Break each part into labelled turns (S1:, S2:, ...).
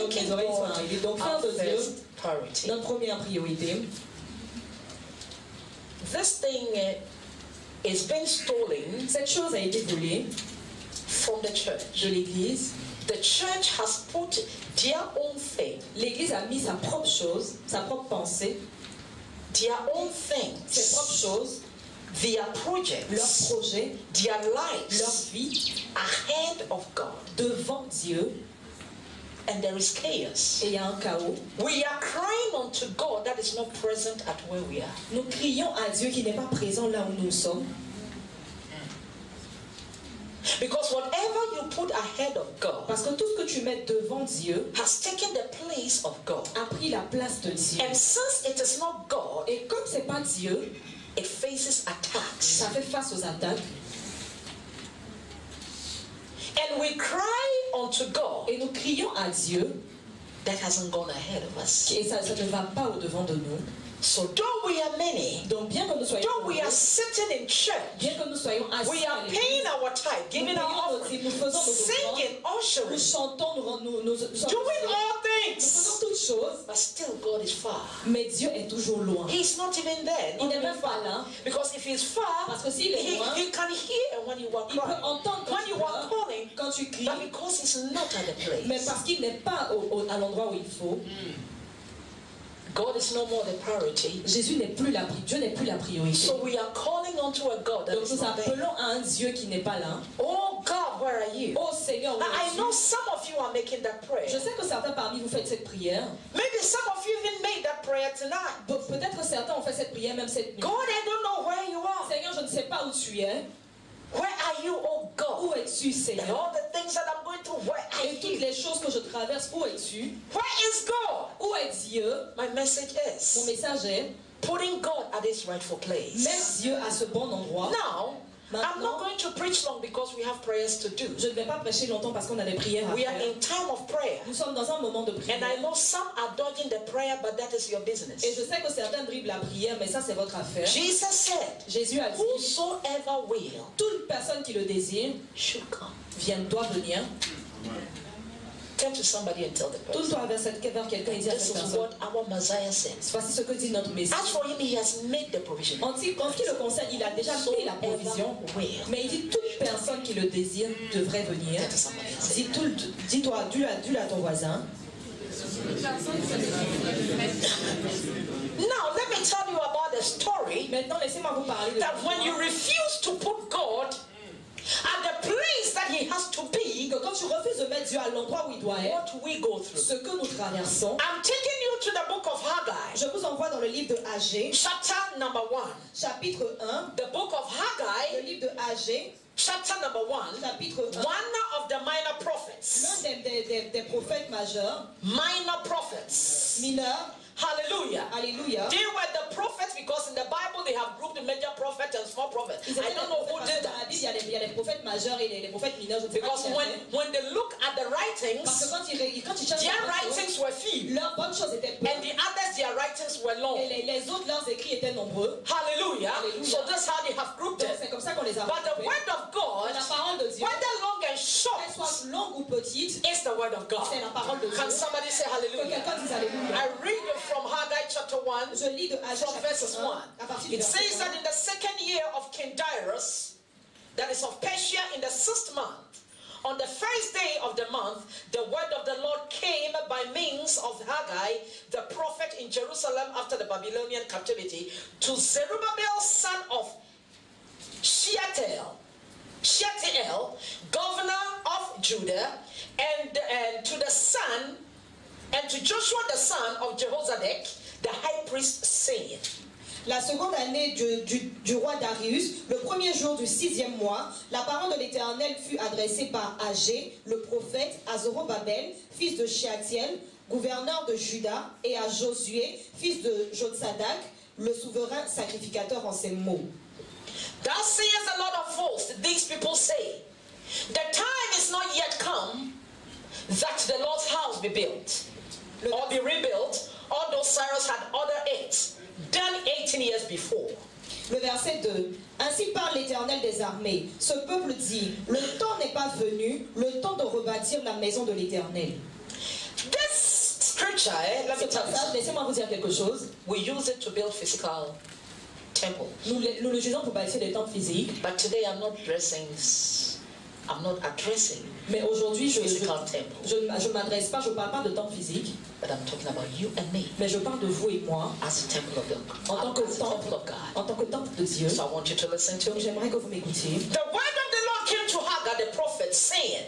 S1: que mes oreilles soient arrivées. Donc, faire de Dieu
S2: priority.
S1: notre première priorité.
S2: This thing is being stolen
S1: Cette chose a été volée
S2: from the church.
S1: de l'Église.
S2: The church has put their own thing,
S1: L'Église a mis sa propre chose, sa propre pensée,
S2: their own
S1: ses propres
S2: things,
S1: choses,
S2: their
S1: leurs
S2: projects,
S1: projets,
S2: their
S1: leur
S2: lives
S1: vie
S2: ahead of God.
S1: devant Dieu.
S2: And there is chaos.
S1: Et il y a un chaos.
S2: We are crying unto God that is not present at where we are.
S1: Nous crions à Dieu qui n'est pas présent là où nous sommes.
S2: Because whatever you put ahead of God
S1: Parce que tout ce que tu mets devant Dieu
S2: has taken the place of God.
S1: a pris la place de Dieu.
S2: And since it is not God,
S1: Et comme c'est pas Dieu,
S2: it faces attacks.
S1: ça fait face aux attaques.
S2: And we cry unto God
S1: Et nous crions à Dieu
S2: that hasn't gone ahead of us.
S1: et ça ne va pas au devant de nous.
S2: So though we are many,
S1: Donc bien que nous soyons
S2: though we are
S1: nombreux,
S2: sitting in church,
S1: bien que nous soyons assis
S2: we
S1: à
S2: are
S1: l'église,
S2: paying our tithe,
S1: nous
S2: giving
S1: payons
S2: our
S1: nos dîmes,
S2: offering,
S1: nous faisons nos
S2: singing,
S1: offrandes,
S2: ushering,
S1: nous chantons, nous faisons
S2: doing all
S1: faisons
S2: things.
S1: toutes choses,
S2: But still God is far.
S1: mais Dieu est toujours loin.
S2: He's not even there.
S1: Il
S2: Not
S1: n'est
S2: even
S1: même pas
S2: far.
S1: là.
S2: Because if he's far,
S1: Parce que s'il est loin,
S2: he can hear when you are
S1: il peut
S2: crying,
S1: entendre quand
S2: when
S1: tu
S2: you are
S1: pleures,
S2: calling,
S1: quand tu cries,
S2: but because he's not at the
S1: mais
S2: place.
S1: parce qu'il n'est pas à l'endroit où il faut.
S2: God is no more the priority.
S1: Dieu n'est plus la priorité.
S2: So we are calling unto a God that
S1: Donc
S2: is
S1: nous
S2: not there.
S1: appelons à un Dieu qui n'est pas là.
S2: Oh God, where are you?
S1: Oh Seigneur, où
S2: Now, I know
S1: es-tu?
S2: some of you are making that prayer.
S1: Je sais que certains parmi vous faites cette prière.
S2: Maybe some of you even made that prayer tonight.
S1: Peut-être que certains ont fait cette prière même cette nuit.
S2: God, I don't know where you are.
S1: Seigneur, je ne sais pas où tu es.
S2: Where are you, oh
S1: Où
S2: God?
S1: es-tu,
S2: And
S1: Seigneur?
S2: all the things that I'm going through, where are
S1: Et toutes
S2: you?
S1: les choses que je traverse, où es-tu?
S2: Where is God?
S1: Où est Dieu?
S2: My message
S1: Mon
S2: is
S1: message est,
S2: putting God at his rightful place.
S1: mets Dieu à ce bon endroit.
S2: Now, I'm not
S1: Maintenant,
S2: going to preach long because we have prayers to do.
S1: je ne vais pas prêcher longtemps parce qu'on a des prières à
S2: We are
S1: faire.
S2: in time of prayer.
S1: Nous sommes dans un moment de prière.
S2: And I know some are dodging the prayer, but that is your business.
S1: Et je sais que certains dribblent la prière, mais ça c'est votre affaire.
S2: Jesus said,
S1: Jésus a dit,
S2: whosoever will
S1: toute personne qui le désire
S2: should come.
S1: doit venir.
S2: Turn to somebody and tell the person.
S1: Tourne-toi vers quelqu'un et dis à
S2: This
S1: cette
S2: is
S1: personne,
S2: what our Messiah said.
S1: voici ce que dit notre
S2: As
S1: Messie.
S2: for him, he has made the provision.
S1: En ce qui le concerne, il a déjà pris la provision. Mais il dit toute personne qui le désire devrait venir.
S2: Turn to somebody and say,
S1: Dis-le à ton voisin.
S2: now, let me tell you about the story
S1: Maintenant, laissez-moi vous parler de
S2: that when you refuse to put God at the place that he has to be,
S1: que quand tu refuses de mettre Dieu à l'endroit où il doit être,
S2: what we go through.
S1: ce que nous traversons,
S2: I'm taking you to the book of Haggai,
S1: je vous envoie dans le livre de Agé,
S2: chapter number 1.
S1: chapitre 1,
S2: The book of
S1: le
S2: Haggai,
S1: livre de Agé,
S2: chapter number 1.
S1: chapitre 1,
S2: One of the minor prophets.
S1: l'un des prophètes majeurs,
S2: Minor prophets.
S1: mineurs,
S2: Hallelujah.
S1: alléluia.
S2: They were the prophets because in the Bible they have grouped the major prophet and small prophet.
S1: Ils
S2: I
S1: étaient
S2: don't
S1: les
S2: know who
S1: prophètes,
S2: did
S1: parce que dans la
S2: that.
S1: Bible, il y a les prophètes majeurs et les prophètes mineurs. Je ne sais pas
S2: Because
S1: qui a fait.
S2: when they look at the
S1: Parce que
S2: writings,
S1: quand ils cherchent
S2: their
S1: les bonnes choses,
S2: writings were few.
S1: leurs bonnes choses étaient peu.
S2: And the others, their writings were
S1: Et
S2: long.
S1: les autres, leurs écrits étaient nombreux.
S2: Hallelujah.
S1: Hallelujah.
S2: So that's how they have grouped
S1: Donc
S2: it.
S1: c'est comme ça qu'on les a
S2: But the
S1: regroupés.
S2: word of God,
S1: La parole de Dieu,
S2: whether long and short,
S1: qu'elle soit longue ou petite,
S2: is the word of God.
S1: c'est la parole de Dieu.
S2: Can somebody say
S1: Que
S2: hallelujah?
S1: quelqu'un dise alléluia.
S2: I read it from Haggai chapter 1.
S1: Je lis de Agé
S2: From verses
S1: chapitre
S2: 1.
S1: 1 à partir du
S2: It
S1: verset
S2: says that in the second year of King Darius, that is of Persia, in the 6th month, on the first day of the month, the word of the Lord came by means of Haggai, the prophet in Jerusalem after the Babylonian captivity, to Zerubbabel, son of Shealtiel, governor of Judah, and to the son, and to Joshua the son of Jehozadak, the high priest, saying,
S1: La seconde année du roi Darius, le premier jour du 6e mois, la parole de l'Éternel fut adressée par Agé, le prophète, à Zorobabel, fils de Shealtiel, gouverneur de Juda, et à Josué, fils de Jotsadak, le souverain sacrificateur en ces mots.
S2: Thus says the Lord of hosts, these people say, the time is not yet come that the Lord's house be built, or be rebuilt, although Cyrus had ordered it, done 18 years before.
S1: Le verset 2. Ainsi parle l'Éternel des armées. Ce peuple dit, le temps n'est pas venu, le temps de rebâtir la maison de l'Éternel.
S2: This scripture, let me tell you,
S1: laissez-moi vous dire quelque chose.
S2: we use it to build physical temples.
S1: Nous l'utilisons pour bâtir des temples physiques.
S2: But today I'm not addressing
S1: Mais aujourd'hui, je
S2: physical temples.
S1: ne m'adresse pas, je ne parle pas de temple physique.
S2: But I'm talking about you and me
S1: Mais je parle de vous et moi
S2: as a temple of God.
S1: en tant que
S2: As a temple of God.
S1: en tant que temple de Dieu.
S2: So I want you to listen to
S1: Donc
S2: me.
S1: j'aimerais que vous m'écoutiez.
S2: The word of the Lord came to Haggai the prophet, saying,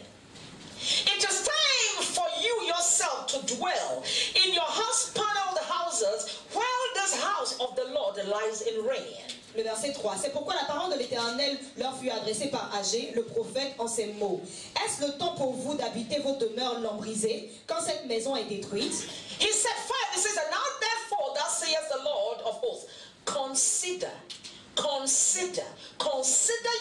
S2: it is time for you yourself to dwell in your house-paneled houses while this house of the Lord lies in ruin.
S1: Le verset 3. C'est pourquoi la parole de l'Éternel leur fut adressée par Agé, le prophète, en ces mots. Est-ce le temps pour vous d'habiter vos demeures lambrisées quand cette maison est détruite?
S2: He said, 5, he says, and now therefore, thus saith the Lord of hosts, consider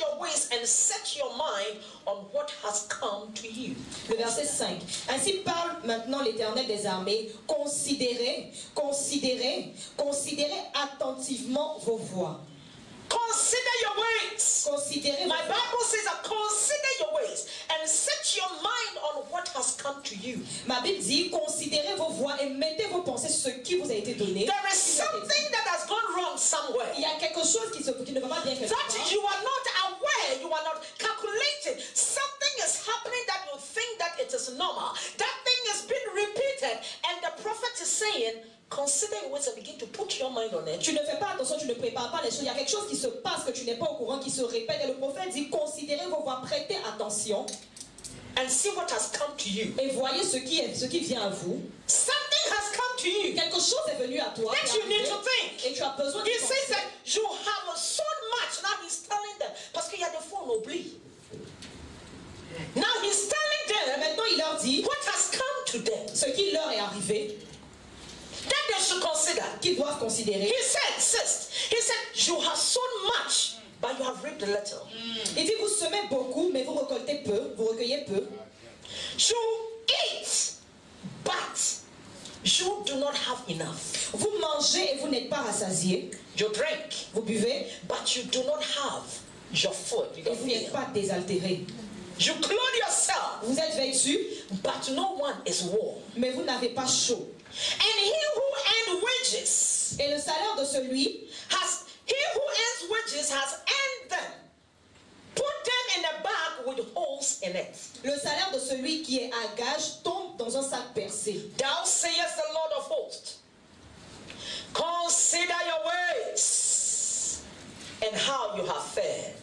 S2: your ways and set your mind on what has come to you.
S1: Le verset 5. Ainsi parle maintenant l'Éternel des armées. Considérez attentivement vos voies.
S2: Consider your ways.
S1: Considérez
S2: My
S1: vos voies.
S2: Bible says that consider your ways and set your mind on what has come to you.
S1: Ma Bible dit, considérez vos voies et mettez vos pensées sur ce qui vous a été donné.
S2: There is something that has gone wrong somewhere.
S1: Il y a quelque chose qui ne va pas bien quelque part.
S2: That you are not aware, you are not calculating. Something is happening that you think that it is normal. That thing has been repeated, and the prophet is saying, consider your ways and begin to put your mind on it.
S1: Tu ne fais pas attention, tu ne prépares pas les choses. Il y a quelque chose qui se passe que tu n'es pas au courant, qui se répète. Et le prophète dit, considérez vos voies, prêtez attention.
S2: And see what has come to you.
S1: Et voyez ce qui vient à vous.
S2: Something has come to you.
S1: Quelque chose est venu à toi.
S2: That you need to think.
S1: Et tu as besoin de
S2: He says
S1: penser.
S2: that you have so much. Now he's telling them. Parce qu'il y a des fois on oublie. Now he's telling them.
S1: Maintenant, il leur dit
S2: What has come to them.
S1: ce qui leur est arrivé,
S2: That they should consider.
S1: qu'ils doivent considérer.
S2: He said, you have sown much, but you have reaped little.
S1: Il dit, vous semez beaucoup, mais vous récoltez peu, vous recueillez peu.
S2: You eat, but you do not have enough.
S1: Vous mangez et vous n'êtes pas rassasiés.
S2: You drink,
S1: Vous buvez
S2: but you do not have your food. You
S1: et
S2: don't
S1: vous n'êtes
S2: feel.
S1: pas désaltérés.
S2: You clothe yourself,
S1: Vous êtes vêtus,
S2: but no one is warm.
S1: mais vous n'avez pas chaud.
S2: And he who earned wages
S1: Et le salaire de celui
S2: has earned them. Put them in a bag with holes in it.
S1: Le salaire de celui qui est à gage tombe dans un sac percé.
S2: Thou sayest the Lord of hosts, consider your ways and how you have fared.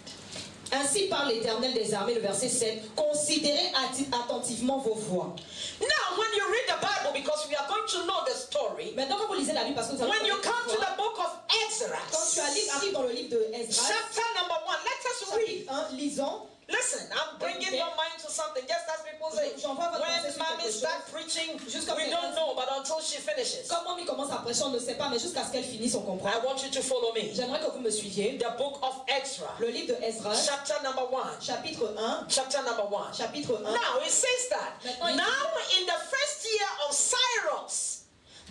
S1: Ainsi parle l'Éternel des armées, le verset 7. Considérez attentivement vos voies.
S2: Now, when you read the Bible, because we are going to know the story,
S1: Maintenant, quand vous lisez la Bible, parce que vous allez
S2: when you come to
S1: voir,
S2: the book of
S1: quand tu
S2: Exodus,
S1: arrives dans le livre de Esdras,
S2: chapter number 1, let us read.
S1: chapitre 1, lisons.
S2: Listen, I'm bringing your mind to something, just as people say.
S1: J'envoie votre
S2: When
S1: pensée sur
S2: mommy
S1: quelque chose.
S2: starts preaching,
S1: Jusqu'à
S2: we don't know, but until she finishes.
S1: Quand Mommy commence à prêcher, on ne sait pas, mais jusqu'à ce qu'elle finisse, on comprend.
S2: I want you to follow me.
S1: J'aimerais que vous me suiviez.
S2: The book of Ezra,
S1: Le livre de Esdras,
S2: chapter number 1.
S1: chapitre 1,
S2: Chapter number 1.
S1: chapitre 1.
S2: Now it says that
S1: Maintenant,
S2: now in the first year of Cyrus,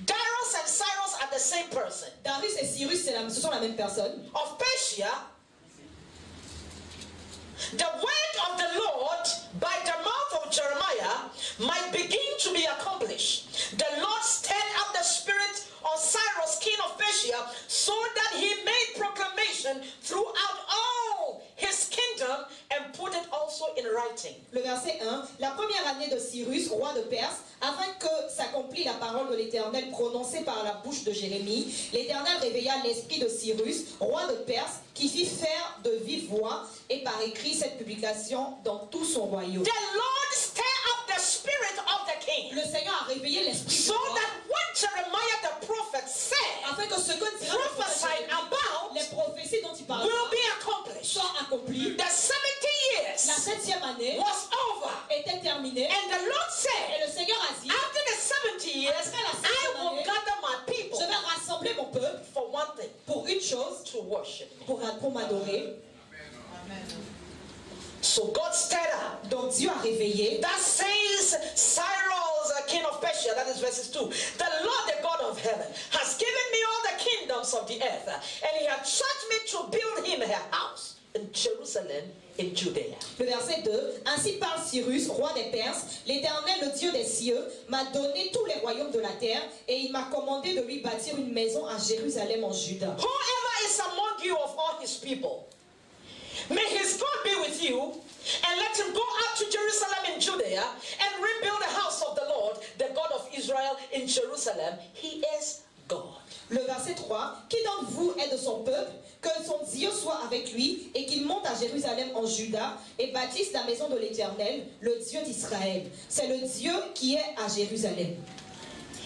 S2: Darius and Cyrus are the same person.
S1: Darius et Cyrus, ce sont la même personne.
S2: Of Persia, the word of the Lord by the mouth of Jeremiah might begin to be accomplished. The Lord stirred up the spirit of Cyrus, king of Persia, so that he made proclamation throughout all his kingdom and put it also in writing.
S1: Le verset 1. La première année de Cyrus, roi de Perse, afin que s'accomplisse la parole de l'Éternel prononcée par la bouche de Jérémie, l'Éternel réveilla l'esprit de Cyrus, roi de Perse, qui fit faire de vive voix et par écrit cette publication dans tout son royaume.
S2: The Lord stirred up the spirit of the king,
S1: Le Seigneur a réveillé l'esprit
S2: so
S1: du roi,
S2: that what Jeremiah the prophet said
S1: afin que ce que dira le prophète
S2: prophesied
S1: Jérémie,
S2: about
S1: les prophéties dont il parle
S2: will be accomplished.
S1: sont accomplies.
S2: The 70
S1: La
S2: years
S1: 7e année
S2: was over,
S1: était terminée
S2: and the Lord
S1: et
S2: said,
S1: le Seigneur a dit,
S2: after the 70 years, I will gather my people
S1: je vais rassembler mon peuple
S2: for one thing,
S1: pour une chose,
S2: to worship me.
S1: pour m'adorer.
S2: So God stirred up.
S1: Donc Dieu a réveillé.
S2: That says Cyrus, king of Persia, that is verses 2. The Lord, the God of heaven, has given me all the kingdoms of the earth, and he has charged me to build him a house in Jerusalem, Jerusalem in Judea.
S1: Le verset 2. Ainsi parle Cyrus, roi des Perses. L'Éternel, le Dieu des cieux, m'a donné tous les royaumes de la terre et il m'a commandé de lui bâtir une maison à Jérusalem en Juda.
S2: Whoever is among you of all his people, may his God be with you, and let him go up to Jerusalem in Judea and rebuild the house of the Lord, the God of Israel in Jerusalem. He is God.
S1: Le verset 3. Qui d'entre vous est de son peuple? Que son Dieu soit avec lui et qu'il monte à Jérusalem en Juda et bâtisse la maison de l'Éternel, le Dieu d'Israël. C'est le Dieu qui est à Jérusalem.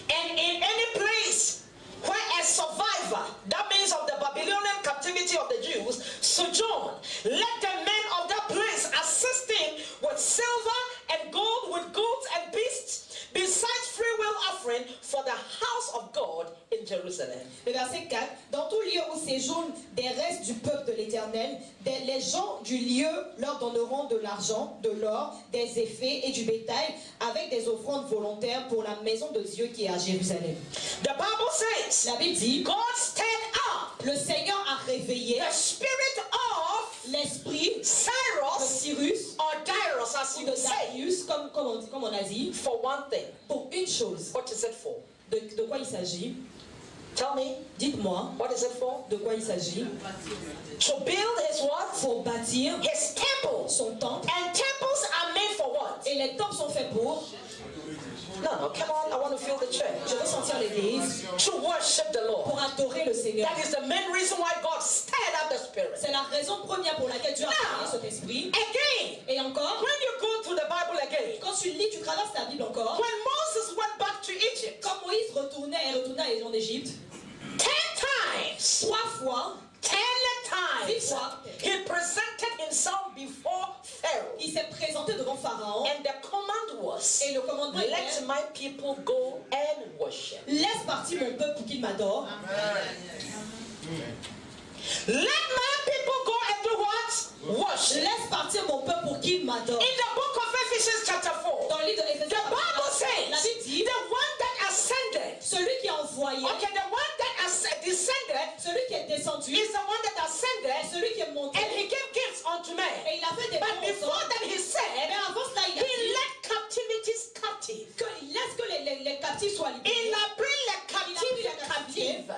S2: And in any place where a survivor, that means of the Babylonian captivity of the Jews, sojourn, let the men of that place assist him with silver and gold, with goods and beasts, besides free will offering for the house of God in Jerusalem.
S1: Le verset 4. Dans tout lieu où séjournent des restes du peuple de l'Éternel, les gens du lieu leur donneront de l'argent, de l'or, des effets et du bétail, avec des offrandes volontaires pour la maison de Dieu qui est à Jérusalem.
S2: The Bible says,
S1: La Bible dit,
S2: God stirred up
S1: le Seigneur a réveillé
S2: the spirit of
S1: l'esprit de
S2: Cyrus
S1: Cyrus
S2: or Darius, as
S1: ou
S2: you
S1: de
S2: say,
S1: Darius, comme on a dit,
S2: for one thing.
S1: pour une chose.
S2: What is it for?
S1: De quoi il s'agit?
S2: Tell me,
S1: Dites-moi,
S2: what is it for?
S1: de quoi il s'agit?
S2: To build his what?
S1: Pour bâtir
S2: His temple.
S1: son temple.
S2: And temples are made for what?
S1: Et les temples sont faits pour,
S2: No, come on, I want to feel the church.
S1: je veux sentir l'église,
S2: To worship the Lord.
S1: pour adorer le Seigneur.
S2: That is the main reason why God stirred up the spirit.
S1: C'est la raison première pour laquelle Dieu a créé cet esprit.
S2: Again,
S1: Et encore,
S2: when you go to the Bible again,
S1: quand tu lis, tu traverses la Bible encore,
S2: when Moses went back to Egypt,
S1: quand Moïse retourna en Égypte,
S2: 10 times,
S1: 3 fois,
S2: 10 times,
S1: fois,
S2: he presented himself before Pharaoh.
S1: il s'est présenté devant Pharaon.
S2: And the command was,
S1: Et le commandement
S2: let
S1: était,
S2: my people go and worship.
S1: laisse partir mon peuple pour qu'il m'adore.
S2: Let my people go and do what? Worship.
S1: Laisse partir mon peuple pour qu'il m'adore.
S2: In the book of Ephesians chapter 4,
S1: Dans le livre de
S2: the
S1: Éphésiens,
S2: Bible
S1: la
S2: says,
S1: Bible dit,
S2: the one that ascended,
S1: celui qui a envoyé,
S2: okay, the one that descended
S1: celui qui est descendu,
S2: is the one that ascended,
S1: celui qui est monté,
S2: and he gave gifts unto men.
S1: et il a fait des
S2: But
S1: bons
S2: before
S1: hommes.
S2: that he said,
S1: Mais avant cela, il a
S2: he
S1: dit
S2: led captivities captive.
S1: qu'il laisse que les captifs soient
S2: Il
S1: libérés.
S2: a pris les captifs
S1: les captifs.
S2: captives.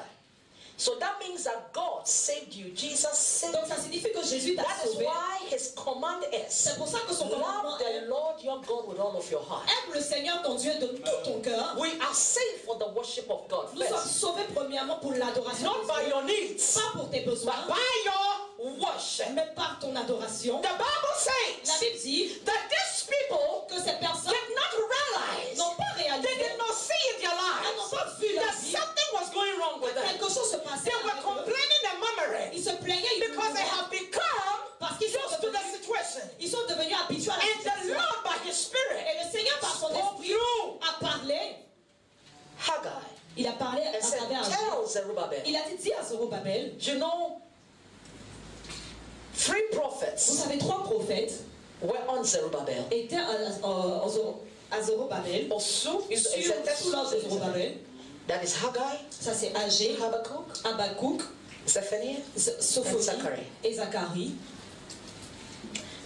S2: So that means that God saved you. Jesus saved
S1: Donc
S2: you.
S1: ça signifie que Jésus t'a
S2: That is
S1: sauvé.
S2: why his command is,
S1: C'est pour ça que son commandement
S2: love
S1: est,
S2: the Lord your God with all of your heart.
S1: aime le Seigneur ton Dieu de tout ton cœur.
S2: We are saved for the worship of God
S1: Nous sommes
S2: first.
S1: sauvés premièrement pour l'adoration
S2: Not
S1: de
S2: by
S1: Dieu.
S2: your needs,
S1: Pas pour tes
S2: but
S1: besoins,
S2: by your worship.
S1: mais par ton adoration.
S2: The Bible
S1: La
S2: says
S1: Bible dit
S2: that these people
S1: que ces personnes
S2: did not realize,
S1: n'ont pas
S2: they
S1: réalisé,
S2: did not see in their
S1: elles n'ont
S2: lives
S1: pas vu leur
S2: that
S1: vie,
S2: something was going wrong with them.
S1: quelque chose se passait
S2: They were
S1: avec eux.
S2: complaining and murmuring
S1: Ils se plaignaient,
S2: because they have become
S1: parce qu'ils
S2: used
S1: sont
S2: to the
S1: devenus,
S2: situation.
S1: ils sont devenus habitués à la
S2: And the
S1: situation.
S2: Lord, by His Spirit,
S1: Et le Seigneur, par son
S2: spoke
S1: esprit,
S2: through
S1: a parlé.
S2: Haggai
S1: Il a parlé à
S2: and said,
S1: travers un
S2: tell Zerubbabel,
S1: Il a dit à Zorobabel,
S2: you know, 3
S1: vous
S2: prophets
S1: savez, 3 prophètes
S2: were on Zerubbabel.
S1: étaient à Zorobabel,
S2: Osu is
S1: sous l'ordre de Zorobabel.
S2: that is Haggai,
S1: Ça c'est Agé,
S2: Habakkuk,
S1: Habakkuk,
S2: Zephaniah,
S1: Sophonie
S2: Zacharie.
S1: et Zacharie.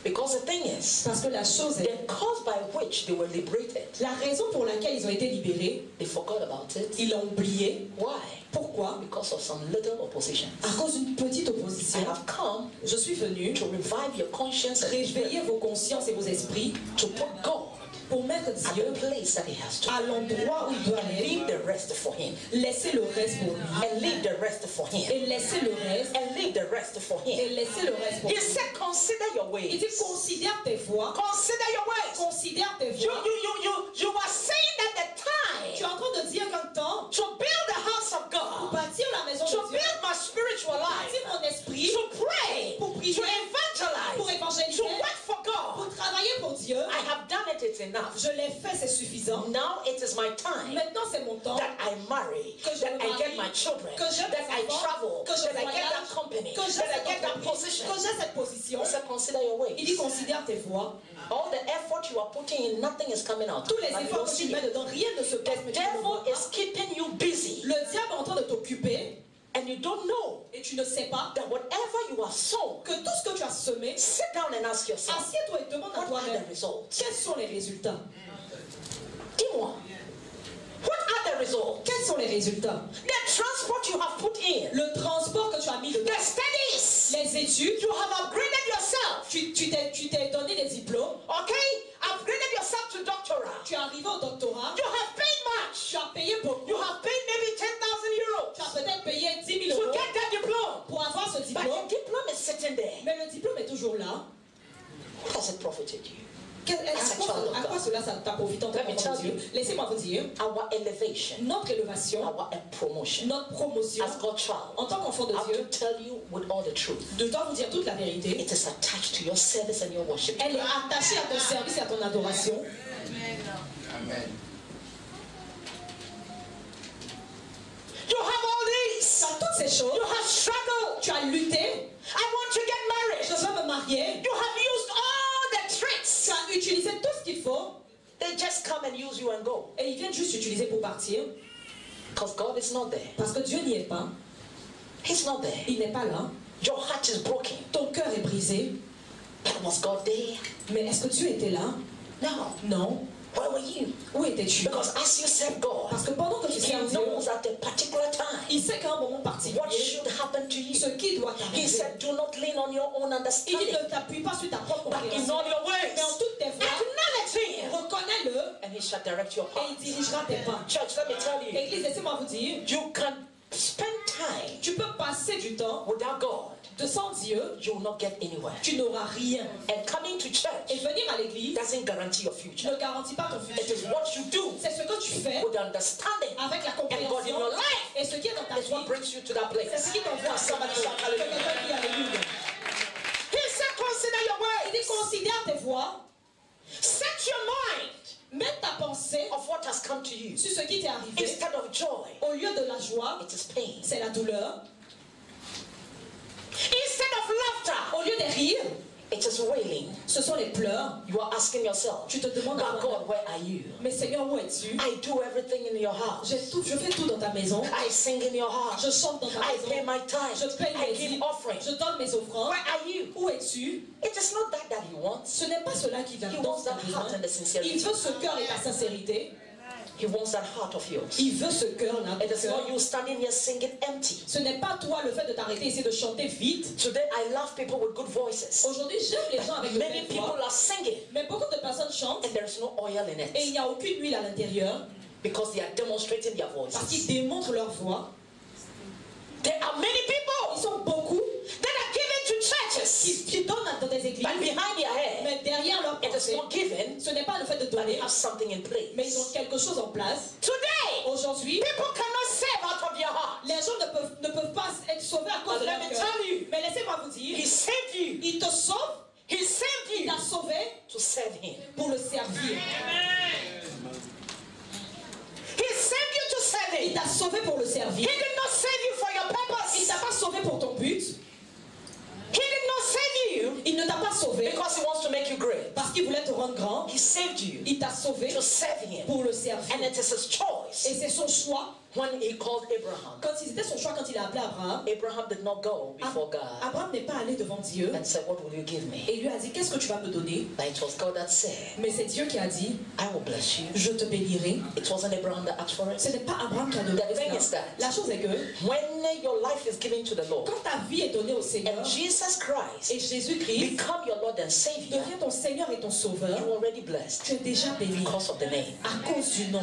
S2: Because the thing is,
S1: Parce que la chose est,
S2: the cause by which they were liberated,
S1: la raison pour laquelle ils ont été libérés,
S2: they forgot about it.
S1: ils l'ont oublié.
S2: Why?
S1: Pourquoi?
S2: Because of some little opposition.
S1: À cause d'une petite
S2: I
S1: opposition.
S2: have come
S1: Je suis venu
S2: to revive your conscience and
S1: réveiller vos consciences et vos esprits
S2: to put God
S1: pour mettre
S2: at
S1: Dieu
S2: the place that He has to.
S1: à l'endroit où il doit
S2: And
S1: aller.
S2: leave the rest for Him.
S1: Laissez le reste pour lui.
S2: And leave the rest for Him.
S1: Et laissez le reste.
S2: And leave the rest for
S1: Et
S2: Him.
S1: laissez le reste pour
S2: He
S1: lui.
S2: said, consider your
S1: Il
S2: ways.
S1: dit considère tes voies.
S2: Consider your ways.
S1: Considère tes
S2: You,
S1: voies.
S2: you are saying that the
S1: Tu es
S2: time
S1: en train de dire qu'un temps
S2: to build the house of
S1: pour
S2: God,
S1: bâtir la maison
S2: to
S1: de Dieu,
S2: build my spiritual
S1: bâtir
S2: life,
S1: mon esprit,
S2: to pray,
S1: pour prier,
S2: to
S1: pour
S2: evangelize,
S1: évangéliser,
S2: to work for
S1: pour
S2: God.
S1: travailler pour Dieu.
S2: I have done it, it's enough.
S1: Je l'ai fait, c'est suffisant.
S2: Now it is my time
S1: Maintenant, c'est mon temps.
S2: that I marry,
S1: Que je
S2: that I
S1: me
S2: get
S1: marie,
S2: my children,
S1: que j'ai
S2: that
S1: mes
S2: I
S1: enfants,
S2: travel,
S1: que je
S2: that I get that
S1: voyage,
S2: company,
S1: que j'ai
S2: that I
S1: cette
S2: get that
S1: entreprise,
S2: position.
S1: que j'ai cette position.
S2: He said, consider your
S1: Il dit
S2: ways.
S1: considère tes voies.
S2: All the effort you are putting in, nothing is coming out.
S1: Tous les
S2: But you
S1: efforts
S2: don't
S1: que tu
S2: see
S1: mets
S2: it.
S1: dedans, rien ne se passe.
S2: The
S1: mais tu ne le vois
S2: devil
S1: pas.
S2: is keeping you busy.
S1: Le diable est en train de t'occuper
S2: and you don't know
S1: et tu ne sais pas
S2: that whatever you have sown,
S1: que tout ce que tu as semé,
S2: sit down and ask yourself,
S1: assieds-toi et demande à
S2: what are
S1: toi-même,
S2: the results?
S1: quels sont les résultats?
S2: Dis-moi. What are the results?
S1: Quels sont les résultats?
S2: The transport you have put in,
S1: Le transport que tu as mis dedans,
S2: the studies,
S1: les études,
S2: you have upgraded yourself.
S1: tu t'es donné des diplômes,
S2: Okay? Upgraded yourself to doctorate.
S1: tu es arrivé au doctorat,
S2: You have paid much.
S1: tu as payé beaucoup,
S2: You have paid maybe 10,000
S1: tu as
S2: euros
S1: peut-être payé 10 000
S2: to
S1: euros
S2: get that diploma.
S1: pour avoir ce
S2: But
S1: diplôme,
S2: the diploma is sitting there.
S1: mais le diplôme est toujours là.
S2: What has it profited you?
S1: À quoi cela t'a profité en tant qu'enfant de Dieu? Laissez-moi vous dire,
S2: Our elevation,
S1: notre élévation,
S2: our promotion
S1: notre promotion,
S2: as God's child,
S1: en tant qu'enfant de
S2: I have
S1: Dieu,
S2: to tell you with all the truth.
S1: je dois vous dire toute la vérité.
S2: It is attached to your service and your worship.
S1: Elle est attachée à ton service et à ton adoration.
S3: Amen.
S2: You have all these.
S1: Tu as toutes ces choses.
S2: You have struggled.
S1: Tu as lutté.
S2: I want to get married.
S1: Je veux me marier.
S2: You have used all the tricks.
S1: Tu as utilisé tout ce qu'il faut.
S2: They just come and use you and go.
S1: Et ils viennent juste utiliser pour partir.
S2: Because God is not there.
S1: Parce que Dieu n'y est pas.
S2: He's not there.
S1: Il n'est pas là.
S2: Your heart is broken.
S1: Ton cœur est brisé.
S2: But was God there?
S1: Mais est-ce que Dieu était là?
S2: No.
S1: Non.
S2: Where were you?
S1: Où étais-tu?
S2: Because as you serve God,
S1: Parce que pendant que tu
S2: He
S1: sers Dieu,
S2: knows at a particular time
S1: il sait qu'à un moment
S2: what
S1: particulier,
S2: should happen to you.
S1: ce qui doit
S2: He
S1: t'arriver.
S2: said, do not lean on your own
S1: Il
S2: understanding,
S1: dit ne t'appuie pas sur ta propre
S2: but in
S1: compréhension,
S2: all your ways,
S1: mais en toutes tes voies,
S2: acknowledge Him,
S1: reconnais-le
S2: and He shall direct your
S1: et
S2: path.
S1: il dirigera tes pas.
S2: Church, let me tell you,
S1: Église, laissez-moi vous dire,
S2: you can spend time
S1: tu peux passer du temps
S2: without God,
S1: sans Dieu,
S2: you will not get anywhere.
S1: tu n'auras rien.
S2: And coming to
S1: Et
S2: church
S1: venir à l'église
S2: doesn't guarantee your future.
S1: ne garantit pas ton
S2: It is
S1: futur.
S2: what you do
S1: C'est ce que tu fais
S2: with understanding
S1: avec la
S2: and God in
S1: compréhension
S2: your life.
S1: et ce qui est dans ta
S2: That's what
S1: vie.
S2: brings you to that
S1: C'est
S2: place.
S1: ce qui t'envoie à ce
S2: Somebody shout
S1: que
S2: hallelujah.
S1: quelqu'un dit alléluia.
S2: He said, consider your
S1: Il dit
S2: ways.
S1: considère tes voies,
S2: Set your mind
S1: mets ta pensée
S2: of what has come to you.
S1: sur ce qui t'est arrivé.
S2: Instead of joy,
S1: Au lieu de la joie,
S2: it is pain.
S1: c'est la douleur.
S2: Instead of laughter,
S1: Au lieu des rires,
S2: it is wailing.
S1: ce sont les pleurs.
S2: You are asking yourself,
S1: Tu te demandes à
S2: but
S1: toi-même,
S2: God, where are you?
S1: mais Seigneur, où es-tu?
S2: I do everything in your house.
S1: Je fais tout dans ta maison.
S2: I sing in your house.
S1: Je chante dans ta
S2: I pay
S1: maison.
S2: my tithe.
S1: Je paye
S2: I
S1: mes
S2: give
S1: dîmes.
S2: offering.
S1: Je donne mes offrandes.
S2: Where are you?
S1: Où es-tu?
S2: It is not that He wants.
S1: Ce n'est pas cela qui
S2: He
S1: dans
S2: wants
S1: ta
S2: that heart
S1: besoin.
S2: and the sincerity.
S1: Il veut ce cœur et ta sincérité.
S2: He wants that heart of yours.
S1: Il veut ce cœur-là.
S2: It is not you standing here singing empty.
S1: Ce n'est pas toi le fait de t'arrêter ici de chanter vite.
S2: Today I love people with good voices.
S1: Aujourd'hui, j'aime les gens avec de
S2: Many
S1: belles
S2: people
S1: voix.
S2: are singing
S1: Mais beaucoup de personnes chantent
S2: and there is no oil in
S1: et il
S2: it
S1: n'y a aucune huile à l'intérieur
S2: because they are demonstrating their
S1: parce qu'ils
S2: voices.
S1: démontrent leur voix.
S2: There are many
S1: Ils
S2: people
S1: sont beaucoup
S2: that are given to churches,
S1: qui donnent dans des
S2: but
S1: églises,
S2: behind their head,
S1: mais derrière leur
S2: it is
S1: pensée,
S2: not given,
S1: ce n'est pas le fait de
S2: but they
S1: donner,
S2: have something in
S1: mais ils ont
S2: place.
S1: quelque chose en place.
S2: Today,
S1: Aujourd'hui,
S2: people cannot save out of their heart.
S1: les gens ne peuvent pas être sauvés à cause
S2: But
S1: de
S2: let
S1: leur
S2: me
S1: cœur.
S2: tell you,
S1: Mais laissez-moi vous dire,
S2: He saved you.
S1: il te sauve,
S2: He saved
S1: il
S2: you
S1: t'a sauvé
S2: to serve Him.
S1: pour le servir.
S2: He saved you to serve
S1: Il
S2: Him.
S1: t'a sauvé pour le
S2: He
S1: servir.
S2: did not save you for your
S1: Il
S2: purpose.
S1: t'a pas sauvé pour ton but.
S2: He did not save you
S1: Il ne t'a pas sauvé
S2: because He wants to make you great.
S1: parce qu'il voulait te rendre grand.
S2: He saved you
S1: Il t'a sauvé
S2: to serve Him.
S1: pour le servir.
S2: And it is His
S1: Et
S2: choice.
S1: c'est son choix.
S2: When He called Abraham,
S1: C'était son choix quand il a appelé Abraham.
S2: Abraham did not go before God
S1: Abraham n'est pas allé devant Dieu
S2: and said, what will you give me?
S1: et lui a dit, qu'est-ce que tu vas me donner?
S2: But it was God that said,
S1: Mais c'est Dieu qui a dit,
S2: I will bless you.
S1: je te bénirai.
S2: It wasn't Abraham that asked for
S1: Ce
S2: it.
S1: n'est pas Abraham qui a donné
S2: The thing is
S1: cela.
S2: that
S1: La chose est que
S2: when your life is given to the Lord
S1: quand ta vie est donnée au Seigneur
S2: and Jesus Christ
S1: et Jésus-Christ
S2: become your Lord and Savior,
S1: devient ton Seigneur et ton Sauveur,
S2: you are already blessed
S1: tu es déjà béni
S2: because of the name.
S1: à cause du nom.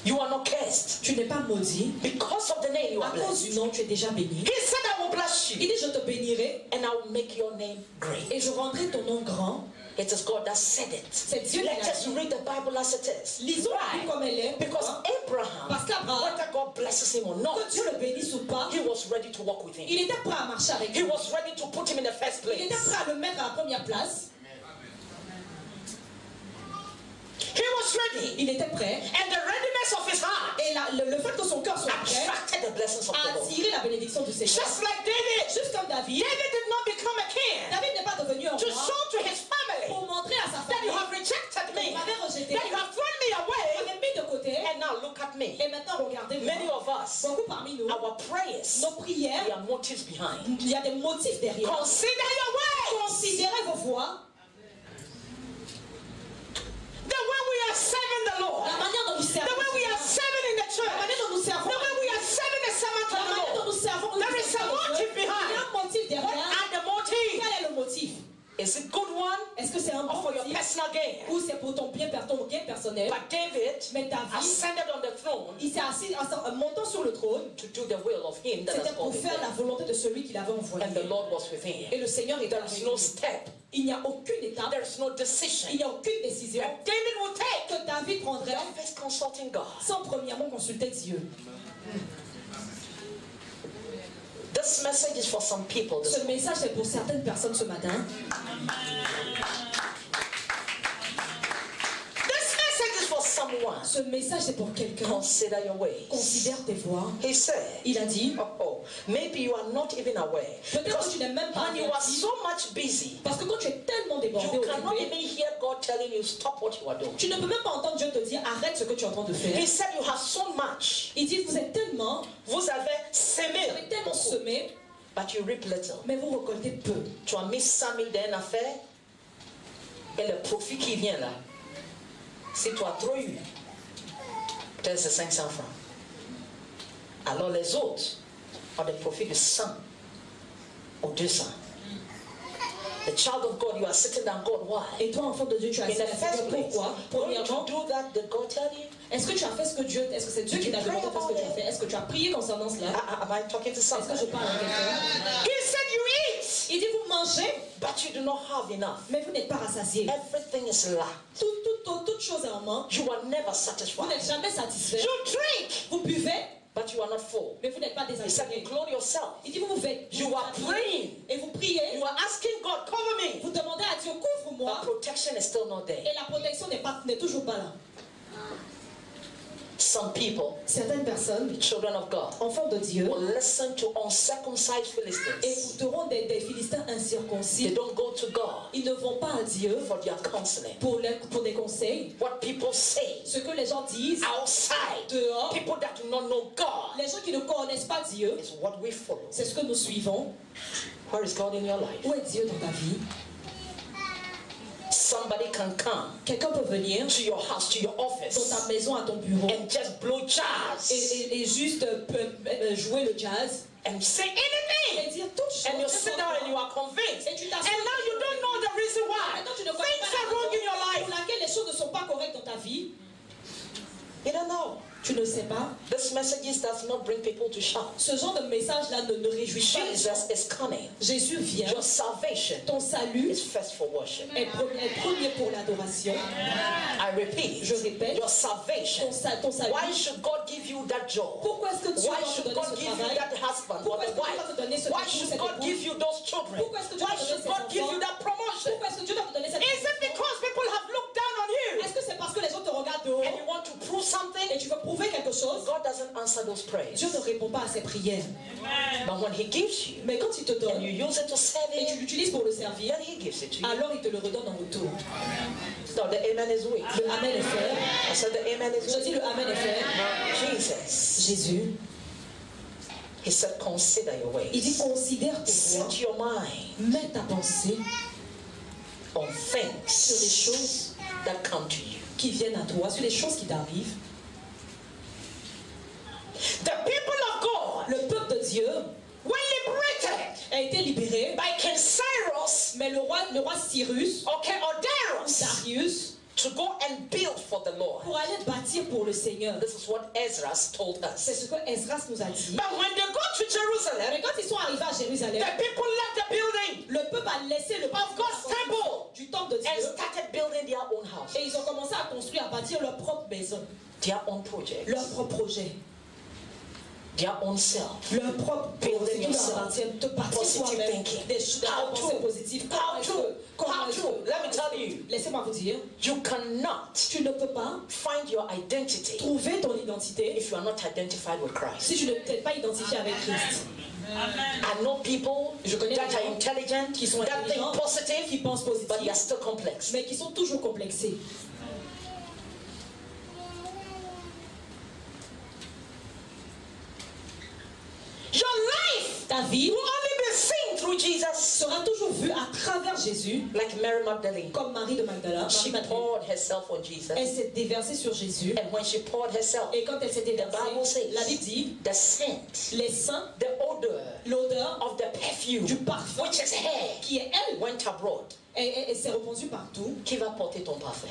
S2: You are not cursed.
S1: Tu n'es pas maudit.
S2: Because of the name, you
S1: À
S2: are
S1: cause
S2: blessed.
S1: du nom, tu es déjà béni.
S2: He said, I will bless
S1: Il
S2: you
S1: dit, je te bénirai
S2: and I will make your name great.
S1: et je rendrai ton nom grand.
S2: It is God that said it.
S1: C'est Dieu qui
S2: Let
S1: l'a
S2: us
S1: dit.
S2: read the Bible as it is.
S1: Lisons la Bible comme elle est.
S2: Because Abraham,
S1: Parce qu'Abraham,
S2: whether God blesses him or not,
S1: que Dieu le bénisse ou pas,
S2: he was ready to walk with him.
S1: il était prêt à marcher avec
S2: He
S1: lui.
S2: was ready to put him in the first
S1: Il était
S2: place.
S1: prêt à le mettre à la première place.
S2: He was ready.
S1: Il était prêt.
S2: And the readiness of his heart
S1: Et le fait que son cœur soit prêt
S2: attracted the blessings of
S1: a
S2: the Lord.
S1: attiré la bénédiction du Seigneur.
S2: Just like David.
S1: Juste comme David.
S2: David did not become a king
S1: David n'est pas devenu un
S2: to
S1: roi
S2: show to his family
S1: pour montrer à sa
S2: that you
S1: famille
S2: have rejected
S1: qu'il
S2: me,
S1: m'avait rejeté,
S2: that you have thrown me
S1: qu'il
S2: away,
S1: m'avait mis de côté.
S2: and now look at me.
S1: Et maintenant, regardez-moi.
S2: Many of us,
S1: Beaucoup parmi nous,
S2: our Our prayers,
S1: nos prières,
S2: there are motives behind.
S1: il y a des motifs derrière.
S2: Consider your ways.
S1: Considérez vos voies.
S2: The way we are serving the Lord.
S1: La manière dont nous servons.
S2: The way we are serving in the church.
S1: La manière dont nous servons.
S2: The way we are serving the servant of
S1: La
S2: the
S1: manière dont
S2: Lord.
S1: nous servons.
S2: There is a motive
S1: Il y a
S2: behind.
S1: un motif
S2: What
S1: derrière.
S2: are the motives?
S1: Quel est le motif?
S2: Is it good one
S1: Est-ce que c'est un
S2: or
S1: bon
S2: for your
S1: motif
S2: personal gain?
S1: ou c'est pour ton gain personnel?
S2: But David
S1: Mais David,
S2: ascended on the throne
S1: il s'est assis en montant sur le trône.
S2: to do the will of him that
S1: C'était
S2: has
S1: pour
S2: called him.
S1: faire la volonté de celui qui l'avait envoyé.
S2: And the Lord was with him.
S1: Et le Seigneur était
S2: There
S1: avec
S2: is
S1: lui.
S2: no step.
S1: Il n'y a aucune étape,
S2: There is no decision
S1: il n'y a aucune décision
S2: that David will take
S1: que David prendrait
S2: without first consulting God.
S1: sans premièrement consulter Dieu.
S2: This message is for some people.
S1: Ce message est pour certaines personnes ce matin.
S2: This message is for someone.
S1: Ce message c'est pour quelqu'un.
S2: Consider your ways.
S1: Considère tes voies.
S2: He said,
S1: Il a dit,
S2: maybe you are not even aware.
S1: peut-être
S2: Because
S1: que tu n'es même pas
S2: when you are
S1: averti,
S2: so much busy,
S1: parce que quand tu es tellement débordé,
S2: you cannot
S1: occupé,
S2: even hear God telling you stop what you are doing.
S1: tu ne peux même pas entendre Dieu te dire arrête ce que tu es en train de faire.
S2: He said you have so much.
S1: Il dit vous êtes tellement,
S2: Vous avez
S1: vous
S2: semé,
S1: avez tellement semé,
S2: but you reap little.
S1: mais vous récoltez peu.
S2: Tu as mis 100 000 dans une affaire et le profit qui vient là, si tu as trop eu, peut-être c'est 500 francs. Alors les autres ont des profits de 100 ou 200. The child of God, you are sitting down, God, why?
S1: Et toi, enfant de Dieu, tu as
S2: In the
S1: assis
S2: first place,
S1: pourquoi?
S2: don't
S1: Premièrement,
S2: you do that, did God tell you?
S1: est-ce que tu as fait ce que Dieu, est-ce que c'est Dieu qui t'a demandé de faire ce que tu as fait? Est-ce que tu as prié concernant cela?
S2: Am I talking to
S1: Est-ce que je
S2: someone?
S1: parle à quelqu'un?
S2: He said you eat,
S1: Il dit vous mangez,
S2: but you do not have enough.
S1: mais vous n'êtes pas rassasiés.
S2: Everything is lack.
S1: Toute chose est en manque.
S2: You are never
S1: Vous
S2: satisfied.
S1: n'êtes jamais satisfait.
S2: You drink,
S1: Vous buvez,
S2: but you are not full.
S1: mais vous n'êtes pas
S2: He said you
S1: désagréé.
S2: clothe yourself.
S1: Il dit vous vous faites.
S2: You are praying.
S1: Et vous priez.
S2: You are asking God, cover me.
S1: Vous demandez à Dieu couvre-moi.
S2: But protection is still not there.
S1: Et la protection n'est toujours pas là.
S2: Some people,
S1: Certaines personnes,
S2: children of God,
S1: enfants de Dieu,
S2: will listen to uncircumcised Philistines.
S1: écouteront des Philistins
S2: They
S1: incirconcis.
S2: don't go to God
S1: Ils ne vont pas à Dieu
S2: for their counseling.
S1: pour des conseils.
S2: What people say
S1: Ce que les gens disent
S2: outside,
S1: dehors,
S2: people that do not know God,
S1: les gens qui ne connaissent pas Dieu,
S2: is what we follow.
S1: c'est ce que nous suivons.
S2: Where is God in your life?
S1: Où est Dieu dans ta vie?
S2: Somebody can come
S1: Quelqu'un peut venir
S2: to your house, to your
S1: dans
S2: office,
S1: ta maison, à ton bureau,
S2: and just blow jazz
S1: et juste jouer le jazz
S2: and say
S1: et
S2: anything.
S1: dire toute chose.
S2: And you sit down and you are convinced.
S1: Et tu
S2: And
S1: t'assois.
S2: now you don't know the reason why.
S1: Maintenant, tu ne connais
S2: Things
S1: pas
S2: are
S1: la
S2: wrong in
S1: raison
S2: your life.
S1: pour laquelle les choses ne sont pas correctes dans ta vie.
S2: You don't know.
S1: Tu ne sais pas.
S2: This messages does not bring people to shout.
S1: Ce genre de message-là ne réjouit pas les gens.
S2: Jesus is coming.
S1: Jésus vient.
S2: Your salvation
S1: Ton salut
S2: is first for worship.
S1: est premier pour l'adoration.
S2: I repeat.
S1: Je répète.
S2: Your salvation.
S1: Ton salut.
S2: Why should God give you that job?
S1: Pourquoi est-ce que Dieu
S2: Why
S1: va te
S2: should
S1: donner
S2: God
S1: ce
S2: give you
S1: travail?
S2: that husband or
S1: Pourquoi
S2: the
S1: est-ce que Dieu va
S2: wife?
S1: te donner ce
S2: Why
S1: époux,
S2: should
S1: cette
S2: God
S1: épouse?
S2: give you those children?
S1: Pourquoi est-ce que Dieu
S2: Why
S1: va te
S2: should
S1: donner
S2: God
S1: ces
S2: give you
S1: enfants?
S2: that promotion?
S1: Pourquoi est-ce que Dieu va te donner cette
S2: Is it because people have looked down on you
S1: Est-ce que c'est parce que les gens te regardent de haut
S2: and you want to prove something?
S1: et tu veux prouver quelque chose?
S2: God doesn't answer those prayers.
S1: Dieu ne répond pas à ces prières.
S2: But when He gives you
S1: Mais quand il te
S2: and
S1: donne
S2: you use it to serve
S1: et tu
S2: Him,
S1: l'utilises pour le servir,
S2: then He gives it to you.
S1: alors il te le redonne en retour.
S2: No, the amen is weak.
S1: Le Amen est fait.
S2: I said the amen is
S1: Je dis
S2: weak.
S1: le Amen est fait.
S2: Jesus,
S1: Jésus,
S2: He said, consider your
S1: il dit
S2: ways.
S1: considère tes voies,
S2: Set your mind
S1: mets ta pensée
S2: on
S1: sur les
S2: things
S1: choses
S2: that come to you.
S1: qui viennent à toi, sur les choses qui t'arrivent.
S2: The people of God
S1: Le peuple de Dieu
S2: were liberated
S1: a été libéré,
S2: by King Cyrus,
S1: mais le roi Cyrus,
S2: okay, or Darius,
S1: Darius,
S2: to go and build for the Lord.
S1: pour aller bâtir pour le Seigneur.
S2: This is what Ezra told
S1: C'est
S2: us.
S1: ce que Esdras nous a dit.
S2: But when they go to
S1: Mais
S2: Jerusalem,
S1: quand ils sont arrivés à Jérusalem,
S2: the people left the building
S1: le peuple a laissé le
S2: of God's temple
S1: du temple de
S2: and
S1: Dieu
S2: started building their own house,
S1: et ils ont commencé à construire, à bâtir leur propre maison,
S2: their own project,
S1: leur propre projet,
S2: their own self.
S1: leur propre
S2: Building
S1: qui leur
S2: yourself.
S1: appartient, te bâtir
S2: Positive
S1: toi-même
S2: thinking.
S1: des choses, des
S2: How
S1: pensées
S2: to?
S1: positives.
S2: How to? Let me tell you,
S1: Laissez-moi vous dire,
S2: you cannot
S1: tu ne peux pas
S2: find your identity
S1: trouver ton identité
S2: if you are not identified with Christ.
S1: si tu ne t'es pas identifié avec Christ.
S2: I know people
S1: Je connais
S2: that
S1: des
S2: are
S1: gens
S2: intelligent,
S1: qui sont
S2: that think
S1: intelligents,
S2: positive,
S1: qui pensent
S2: but they are
S1: positif,
S2: still complex.
S1: mais qui sont toujours complexés. Jésus,
S2: like Mary Magdalene.
S1: comme Marie de Magdala,
S2: She poured herself on Jesus.
S1: elle s'est déversée sur Jésus.
S2: And when she poured herself,
S1: Et quand elle s'est
S2: the Bible
S1: déversée,
S2: says
S1: la Bible dit,
S2: the scent,
S1: les saints,
S2: the odor
S1: l'odeur
S2: of the perfume,
S1: du parfum
S2: which is her,
S1: qui est elle,
S2: went abroad.
S1: et s'est répandue partout.
S2: Qui va porter ton parfum?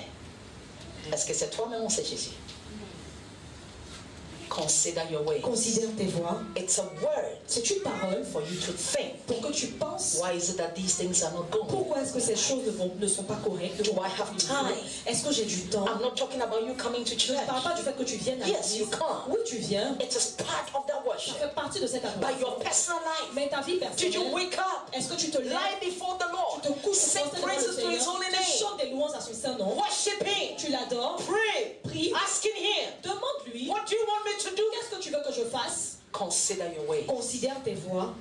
S2: Est-ce que c'est toi-même ou c'est Jésus? Consider your ways.
S1: Considère tes voies.
S2: It's a word
S1: C'est une parole
S2: for you to think.
S1: pour que tu penses.
S2: Why is it that these things are not going?
S1: Pourquoi est-ce que ces choses ne sont pas correctes?
S2: Do I have time?
S1: Est-ce que j'ai du temps?
S2: I'm not talking about you coming to
S1: Je ne
S2: church.
S1: parle pas du fait que tu viennes à
S2: Yes, you
S1: l'église.
S2: come.
S1: Oui, tu viens.
S2: It is part of the
S1: Ça
S2: worship.
S1: fait partie de cette
S2: By
S1: adoration.
S2: your personal life.
S1: Mais ta vie
S2: Did you
S1: personnelle,
S2: wake up?
S1: est-ce que tu te lèves,
S2: Lie before the Lord.
S1: tu te couches,
S2: Sing
S1: tu penses
S2: praises to His holy
S1: tu
S2: name.
S1: chantes des louanges à son saint nom,
S2: Worship Him.
S1: tu l'adores,
S2: Pray.
S1: prie,
S2: Asking Him.
S1: demande-lui,
S2: What do you want me to do?
S1: qu'est-ce que tu veux que je fasse?
S2: Consider your ways.
S1: Considère tes voies,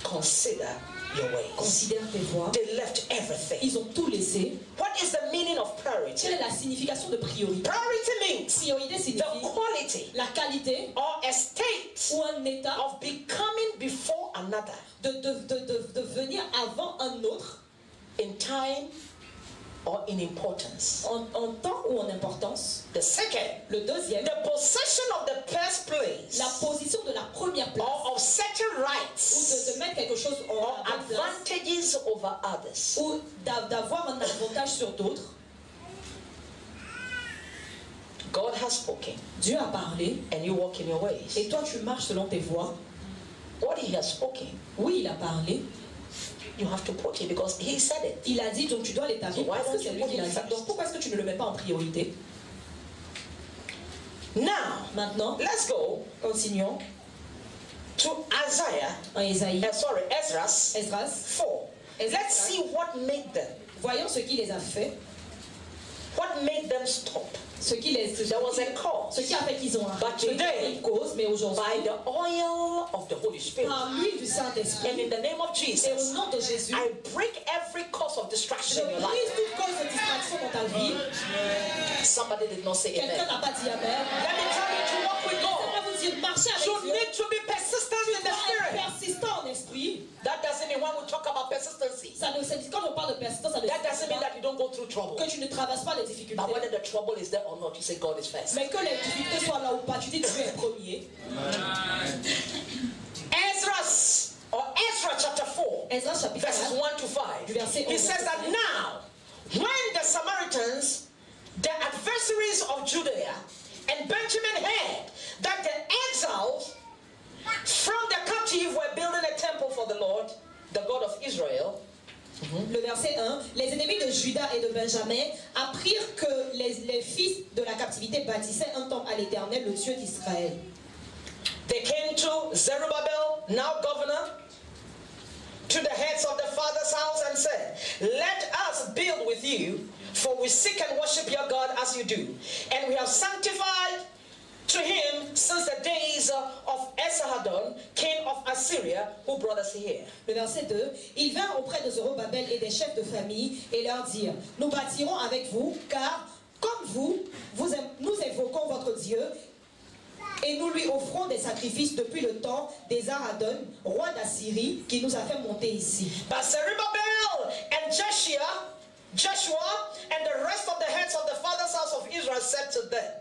S2: Consider your ways.
S1: considère tes voies.
S2: They left everything.
S1: Ils ont tout laissé.
S2: What is the meaning of priority?
S1: Quelle est la signification de priorité?
S2: Priority means
S1: Priorité
S2: the
S1: signifie
S2: quality
S1: la qualité
S2: or a state
S1: ou un état
S2: of becoming before another
S1: de venir avant un autre
S2: in time or in importance.
S1: en temps ou en importance.
S2: The second,
S1: Le deuxième,
S2: the possession of the first place
S1: la position de la première place
S2: or of certain
S1: ou
S2: rights
S1: de mettre quelque chose en
S2: or
S1: bonne place
S2: advantages over others.
S1: ou d'avoir un avantage sur d'autres.
S2: God has spoken
S1: Dieu a parlé
S2: and you walk in your ways.
S1: et toi tu marches selon tes voies.
S2: What He has spoken,
S1: Oui, il a parlé,
S2: you have to put it because He said it.
S1: il a dit, donc tu dois l'établir
S2: So why
S1: parce que
S2: don't
S1: c'est
S2: you
S1: lui
S2: put
S1: qui l'a
S2: it
S1: dit.
S2: first?
S1: Donc pourquoi est-ce que tu ne le mets pas en priorité?
S2: Now,
S1: Maintenant,
S2: let's go
S1: continuons
S2: to Isaiah,
S1: en Ésaïe,
S2: Esdras
S1: Esdras.
S2: 4. Let's see what made them.
S1: Voyons ce qui les a fait,
S2: What made them stop?
S1: ce qui
S2: There was a cause
S1: a fait qu'ils ont
S2: But
S1: arrêté
S2: today,
S1: une cause, mais aujourd'hui,
S2: by the oil of the Holy Spirit.
S1: par l'huile du
S2: And
S1: Saint-Esprit
S2: in the name of
S1: et au
S2: Jesus,
S1: nom de Jésus,
S2: I break every cause of
S1: je
S2: distraction in your
S1: brise
S2: life.
S1: toute cause de distraction dans ta vie.
S2: Somebody did not say
S1: Quelqu'un
S2: amen.
S1: n'a pas dit amen.
S2: Let me tell you to walk with God.
S1: J'aimerais vous dire, marchez avec
S2: You
S1: Dieu.
S2: need to be persistent
S1: Tu
S2: in the
S1: dois
S2: Spirit.
S1: être persistant en esprit.
S2: That doesn't mean when we talk about persistency,
S1: Ça ne, quand on parle de persistance, ça ne
S2: that doesn't
S1: signifie
S2: mean
S1: pas
S2: that you don't go through trouble.
S1: que tu ne traverses pas les difficultés.
S2: But whether the trouble is there or not, you say God is first.
S1: Mais que les difficultés soient là ou pas, tu dis Dieu est premier.
S2: Ezra chapter 4,
S1: Ezra chapitre
S2: verses
S1: 4.
S2: 1 to 5.
S1: Du verset
S2: He
S1: 1
S2: says that now, when the Samaritans, the adversaries of Judea and Benjamin heard that the exiles from the captive were building a temple for the Lord, the God of Israel,
S1: Le verset 1. Les ennemis de Juda et de Benjamin apprirent que les fils de la captivité bâtissaient un temple à l'Éternel, le Dieu d'Israël.
S2: they came to Zerubbabel, now governor, to the heads of the father's house and said, let us build with you, for we seek and worship your God as you do. And we have sanctified to him since the days of Esarhaddon, king of Assyria, who brought us here.
S1: Le verset 2. Ils vinrent auprès de Zorobabel et des chefs de famille et leur dirent, nous bâtirons avec vous, car comme vous, nous évoquons votre Dieu et nous lui offrons des sacrifices depuis le temps d'Esarhaddon, roi d'Assyrie, qui nous a fait monter ici.
S2: But Zerubbabel and Joshua and the rest of the heads of the father's house of Israel said to them,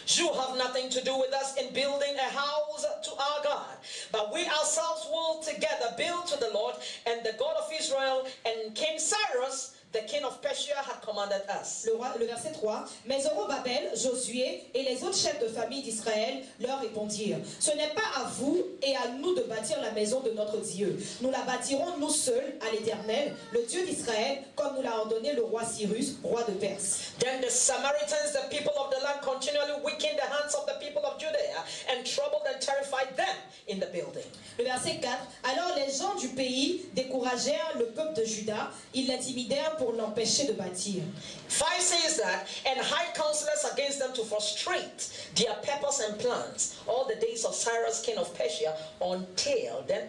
S2: you have nothing to do with us in building a house to our God, but we ourselves will together build to the Lord and the God of Israel. And King Cyrus, the king of Persia, had commanded us.
S1: Le verset 3. Mais Zorobabel, Josué et les autres chefs de famille d'Israël leur répondirent, ce n'est pas à vous et à nous de bâtir la maison de notre Dieu. Nous la bâtirons nous seuls à l'Éternel, le Dieu d'Israël, comme nous l'a ordonné le roi Cyrus, roi de Perse.
S2: Then the Samaritans, the people of the land, continually weakened the hands of the people of Judea and troubled and terrified them in the building.
S1: Le verset 4. Alors les gens du pays découragèrent le peuple de Juda, ils l'intimidèrent pour l'empêcher de bâtir.
S2: 5 says that, and hired counselors against them to frustrate their purpose and plans all the days of Cyrus, king of Persia,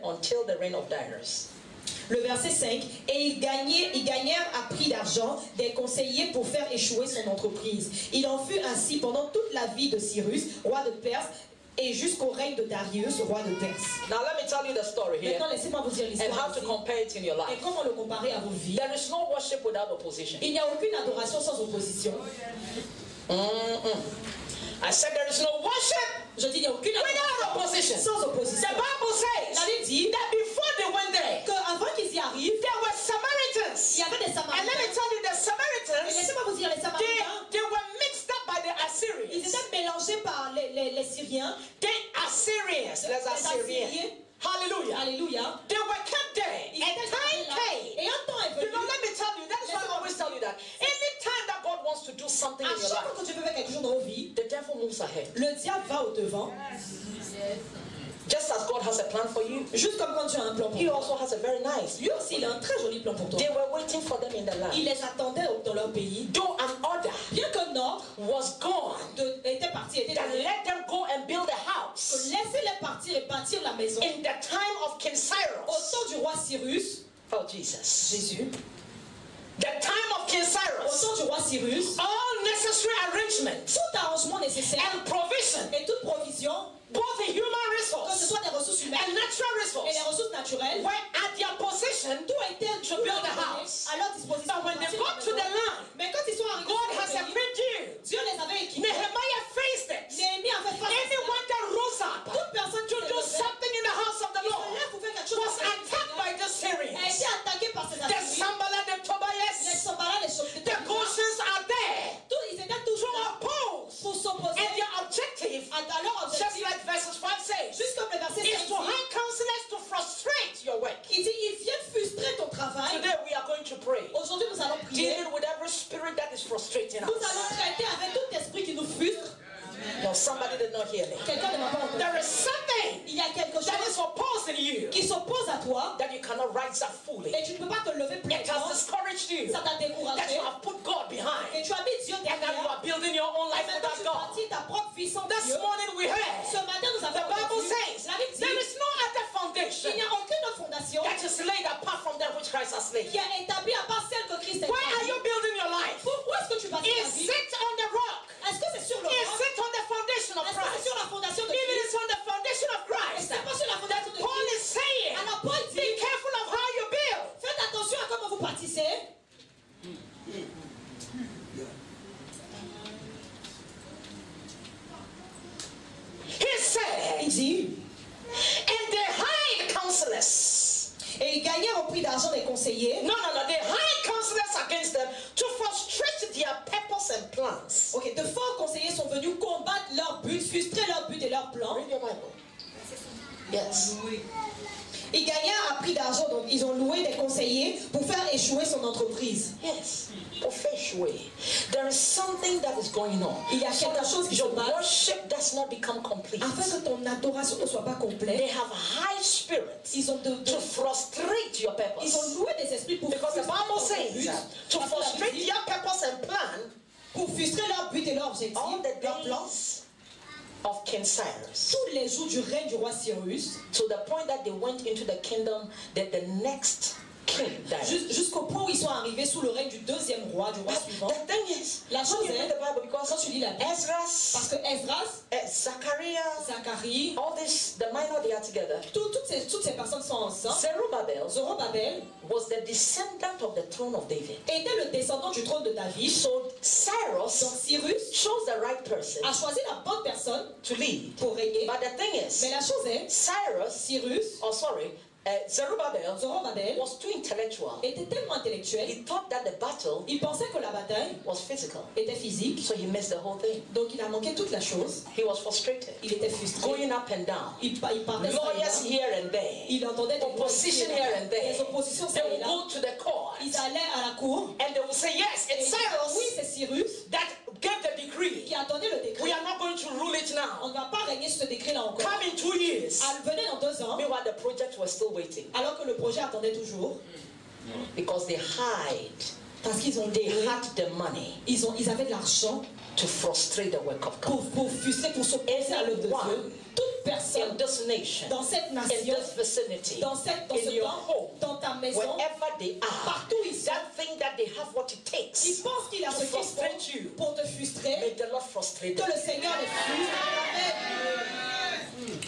S2: until the reign of Darius.
S1: Le verset 5. Et ils gagnèrent à prix d'argent des conseillers pour faire échouer son entreprise. Il en fut ainsi pendant toute la vie de Cyrus, roi de Perse, et jusqu'au règne de Darius, roi de Perse.
S2: Now let me tell you the story here
S1: Maintenant, laissez-moi vous dire
S2: and
S1: l'histoire
S2: how to
S1: ici.
S2: compare it in your
S1: Et
S2: life.
S1: comment le comparer à vos vies.
S2: There is no worship without opposition.
S1: Il n'y a aucune adoration sans opposition.
S2: I said there is no worship
S1: Je dis, il n'y a aucune
S2: without
S1: adoration
S2: opposition.
S1: sans opposition.
S2: The Bible says
S1: La Bible dit
S2: that before they went there,
S1: qu'avant qu'ils y arrivent,
S2: there were
S1: il
S2: Samaritans.
S1: y avait des
S2: And let me
S1: Samaritains.
S2: tell you, the
S1: Et
S2: Samaritans,
S1: laissez-moi vous dire, les Samaritains,
S2: they were mixed up by the
S1: ils
S2: Assyrians.
S1: étaient mélangés par les Syriens.
S2: The Assyrians, les
S1: Les
S2: Assyrians.
S1: Assyriens.
S2: Hallelujah.
S1: Alléluia.
S2: They were kept there.
S1: Ils
S2: And
S1: étaient
S2: time
S1: là.
S2: came.
S1: Et un temps est
S2: You
S1: venu.
S2: know, let me tell you, that is why I always tell you that. Anytime that God wants to do something
S1: À
S2: in your
S1: chaque fois
S2: life,
S1: que tu veux faire quelque chose dans vos vies,
S2: the devil moves ahead.
S1: le diable va au devant.
S2: Just as God has a plan for you,
S1: Juste comme quand tu as un plan pour
S2: He
S1: toi.
S2: also has a very nice.
S1: Lui aussi, il a un très joli plan pour toi.
S2: They were waiting for them in the land.
S1: Il les attendait dans leur pays.
S2: Though an order
S1: Bien que Nord
S2: was gone,
S1: était parti, était
S2: that
S1: donné,
S2: let them go and build a
S1: que
S2: house
S1: laissez-les partir et bâtir la maison.
S2: in the time of King
S1: Au
S2: Cyrus.
S1: temps du roi Cyrus,
S2: Oh, Jesus.
S1: Jésus,
S2: The time of King
S1: au
S2: Cyrus.
S1: temps du roi Cyrus,
S2: All necessary arrangements
S1: tout arrangement nécessaire
S2: and provision,
S1: et toute provision,
S2: both the human
S1: que ce
S2: resource
S1: soit des ressources humaines
S2: and natural
S1: et les
S2: resource,
S1: ressources naturelles,
S2: were at their possession.
S1: tout a été
S2: To build a house.
S1: à leur disposition.
S2: But when they
S1: pour
S2: got
S1: bâtir
S2: to
S1: la
S2: the
S1: maison.
S2: land,
S1: Mais quand ils sont arrivés
S2: God
S1: dans
S2: has
S1: le pays,
S2: equipped you.
S1: Dieu les avait équipés.
S2: Nehemiah faced it.
S1: Néhémie avait face à
S2: Anyone that rose up
S1: toute personne
S2: to do something in the house of the Lord
S1: pour faire quelque chose
S2: was attacked by the
S1: a
S2: Syrians.
S1: été attaqué par ces
S2: The
S1: Assyriens.
S2: Sanballat, the
S1: Les
S2: Tobias,
S1: Sanballat, les
S2: the Goshen's are there
S1: ils étaient tous
S2: to
S1: là
S2: oppose.
S1: pour s'opposer
S2: And their objective,
S1: à leur
S2: just
S1: objectif.
S2: like verses 5 says,
S1: Juste comme le verset 5
S2: is to
S1: dit,
S2: hire counselors to frustrate your work.
S1: il dit, ils viennent frustrer ton travail.
S2: Today we are going to pray,
S1: Aujourd'hui, nous allons prier.
S2: dealing with every spirit that is frustrating
S1: Nous allons
S2: us.
S1: traiter avec tout esprit qui nous frustre.
S2: No, somebody did not hear me.
S1: Quelqu'un ne m'a pas entendu.
S2: There is something
S1: Il y a quelque
S2: that is
S1: chose
S2: opposing you
S1: qui s'oppose à toi
S2: that you cannot rise up fully.
S1: et tu ne peux pas te lever
S2: It has
S1: pleinement.
S2: discouraged you
S1: Ça t'a
S2: that
S1: découragé
S2: you have put God
S1: et
S2: behind
S1: tu as mis Dieu
S2: and that you
S1: derrière.
S2: are building your own
S1: Et
S2: life
S1: maintenant,
S2: without
S1: tu
S2: God.
S1: bâtis ta propre vie sans
S2: This
S1: Dieu.
S2: morning we heard
S1: Ce matin, nous
S2: the
S1: avons
S2: Bible
S1: entendu,
S2: says
S1: la Bible dit,
S2: there is no other foundation
S1: il n'y a aucune autre fondation
S2: that is laid apart from that which Christ has laid.
S1: qui est établie à part celle que Christ a
S2: Where are
S1: établie.
S2: you building your life?
S1: Pourquoi est-ce que tu bâtis ta
S2: Is
S1: vie?
S2: it on the rock?
S1: Est-ce que c'est sur le
S2: Is
S1: roc?
S2: it on the foundation of
S1: Est-ce que c'est
S2: Christ?
S1: sur la fondation de
S2: If it
S1: Christ?
S2: is on the foundation of
S1: Et
S2: Christ,
S1: c'est pas sur la fondation de
S2: Paul
S1: Christ.
S2: is saying,
S1: Alors Paul
S2: be
S1: dit,
S2: careful of how you build.
S1: faites attention à comment vous bâtissez.
S2: He said,
S1: Il dit,
S2: and they hired counselors.
S1: et ils gagnèrent au prix d'argent des conseillers.
S2: No, they hired counselors against them to frustrate their purpose and plans.
S1: Ok, de forts conseillers sont venus combattre leur but, frustrer leur but et leur plan.
S2: Read your Bible. Yes.
S1: Ils gagnèrent à prix d'argent, donc ils ont loué des conseillers pour faire échouer son entreprise.
S2: Yes. Professionally. There is something that is going on.
S1: Il y a
S2: So
S1: quelque
S2: that
S1: chose qui se
S2: your
S1: passe
S2: worship does not become complete.
S1: afin que ton adoration ne soit pas
S2: They
S1: complète.
S2: have high spirits
S1: Ils ont,
S2: to frustrate your
S1: ils ont
S2: purpose.
S1: loué des esprits pour
S2: Because the
S1: frustrer
S2: Bible
S1: leur
S2: says
S1: but,
S2: to
S1: parce que la
S2: frustrate
S1: Bible dit,
S2: their purpose and plan
S1: pour frustrer leur but et leur objectif,
S2: all the
S1: leur plan,
S2: days of King Cyrus.
S1: tous les jours du règne du roi Cyrus,
S2: To the point that they went into the kingdom that the next king died.
S1: jusqu'au point où ils sont arrivés sous le règne du deuxième roi, du roi
S2: But
S1: suivant.
S2: the thing is,
S1: La
S2: when
S1: chose
S2: you read
S1: est,
S2: the Bible, because
S1: quand tu lis la Bible, parce
S2: Esdras,
S1: que Esdras,
S2: Zachariah,
S1: Zacharie,
S2: all this, the minor, they are together.
S1: toutes ces personnes sont ensemble.
S2: Zerubbabel
S1: Zorobabel
S2: was the descendant of the throne of David.
S1: était le descendant du trône de David.
S2: So
S1: Donc
S2: Cyrus
S1: Cyrus
S2: chose the right person
S1: a choisi la bonne personne
S2: to lead.
S1: pour régner.
S2: But the thing
S1: Mais
S2: is,
S1: la chose est,
S2: Cyrus, Zerubbabel
S1: Zorobabel
S2: was too intellectual.
S1: était tellement intellectuel,
S2: He thought that the battle
S1: il pensait que la bataille
S2: was physical.
S1: était physique,
S2: So he missed the whole thing.
S1: donc il a manqué toute la chose.
S2: He was frustrated.
S1: Il était frustré.
S2: Going up and down.
S1: Il partait ça et
S2: Lawyers
S1: là.
S2: here and there.
S1: Il entendait des
S2: Opposition here and there.
S1: des oppositions
S2: They
S1: ça et
S2: will
S1: là.
S2: go to the court.
S1: Ils allaient à la cour.
S2: And they will say, yes,
S1: Et
S2: it's
S1: ils disaient, oui,
S2: Cyrus
S1: c'est Cyrus
S2: that gave the decree.
S1: qui a donné le décret.
S2: We are not going to rule it
S1: On
S2: now.
S1: ne va pas régner sur ce décret-là encore.
S2: Come in 2 years.
S1: Venez dans 2 ans,
S2: Meanwhile, the project was still waiting.
S1: alors que le projet attendait toujours.
S2: Because they hide.
S1: Parce qu'ils ont
S2: They
S1: décret,
S2: had the money
S1: ils avaient de l'argent
S2: to frustrate the work of God.
S1: pour frustrer, pour s'opposer à l'œuvre de Dieu.
S2: Everyone
S1: Toute
S2: In
S1: personne
S2: this nation,
S1: dans cette
S2: in
S1: nation,
S2: this vicinity,
S1: dans
S2: in
S1: ce
S2: your
S1: temps,
S2: home,
S1: dans ta maison,
S2: wherever they are,
S1: partout où ils sont,
S2: that thing that they have what it
S1: qui
S2: takes
S1: pensent qu'il a
S2: to
S1: ce qu'il
S2: frustrate
S1: faut
S2: you,
S1: pour te frustrer,
S2: may the Lord frustrate
S1: que
S2: them.
S1: le Seigneur les frustre. Amen.